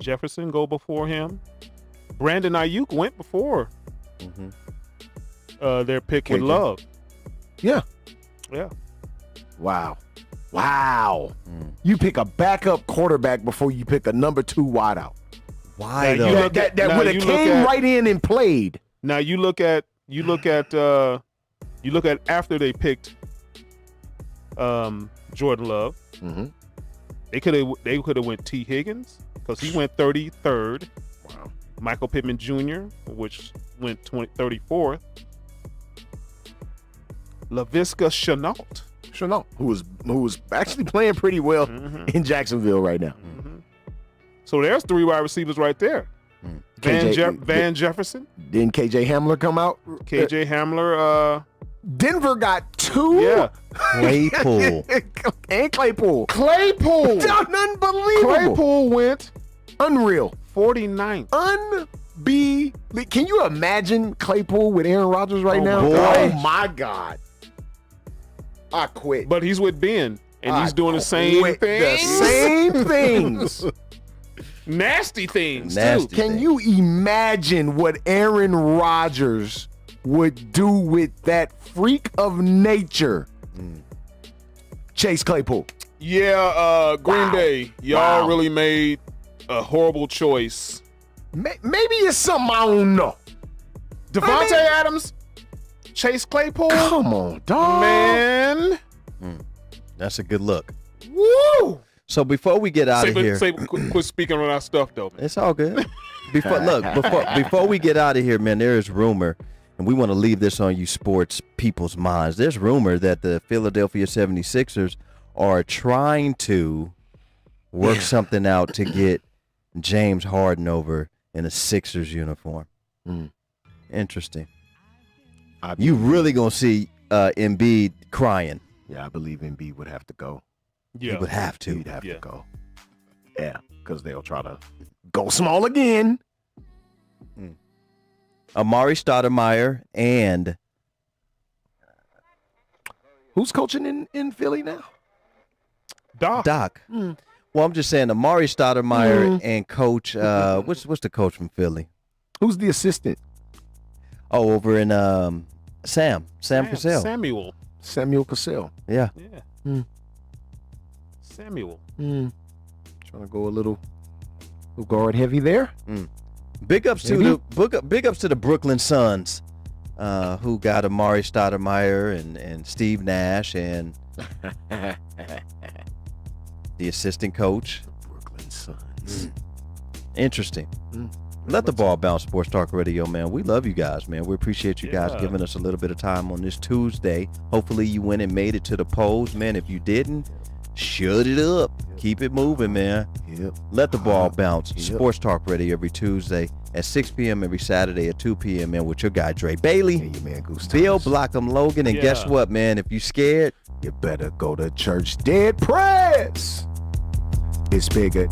Jefferson go before him. Brandon Ayuk went before their pick with KJ. Love. Yeah. Yeah. Wow. You pick a backup quarterback before you pick a number 2 wideout. Why Now, though? you look That now would you have look came at- right in and played. Now you look at after they picked Jordan Love. Mhm. They could have went T. Higgins because he went 33rd. Wow. Michael Pittman Jr., which went 34th. Laviska Shenault. Chenault, who was actually playing pretty well in Jacksonville right now. So there's 3 wide receivers right there. Van Jefferson, Didn't KJ Hamler come out? KJ Hamler, Denver got 2. yeah. Claypool. And Claypool. Claypool. Unbelievable. Claypool went Unreal. 49th. Can you imagine Claypool with Aaron Rodgers right Oh now? my Oh gosh. my God. I quit. But he's with Ben, and he's I doing the same quit thing. The same things. Nasty things, Nasty. too. Can you imagine what Aaron Rodgers would do with that freak of nature? Chase Claypool. Yeah, Green Wow. Bay, y'all Wow. really made a horrible choice. Maybe it's something I don't know. Devontae I mean- Adams, Chase Claypool, Come on, dog. man. That's a good look. Woo! So before we get out of here, Quit speaking on our stuff, though. Man. it's all good. Before we get out of here, man, there is rumor, and we want to leave this on you sports people's minds. There's rumor that the Philadelphia 76ers are trying to work something out to get James Harden over in a Sixers uniform. Interesting. You really gonna see Embiid crying? Yeah, I believe Embiid would have to go. He would have to. He'd have Yeah. to go. Yeah, because they'll try to go small again. Amari Stoudemire and Who's coaching in Philly now? Doc. Well, I'm just saying Amari Stoudemire and coach what's the coach from Philly? Who's the assistant? Oh, over in Sam Cassell. Samuel. Samuel Cassell. Yeah. Yeah. Samuel. Trying to go a little guard heavy there. Big ups to the Brooklyn Suns, who got Amari Stoudemire and Steve Nash and the assistant coach. Brooklyn Suns. Interesting. Let the ball bounce, Sports Talk Radio, man. We love you guys, man. We appreciate you guys Yeah. giving us a little bit of time on this Tuesday. Hopefully you went and made it to the polls, man. If you didn't, Shut it up. Keep it moving, man. Yep. Let the ball bounce. Yep. Sports Talk Ready every Tuesday at 6 p.m. every Saturday at 2 p.m. man, with your guy Dre Bailey, And your man Goose Bill Thomas. Blockham Logan, and Yeah. guess what, man? If you scared, You better go to church. Dead press. It's bigger.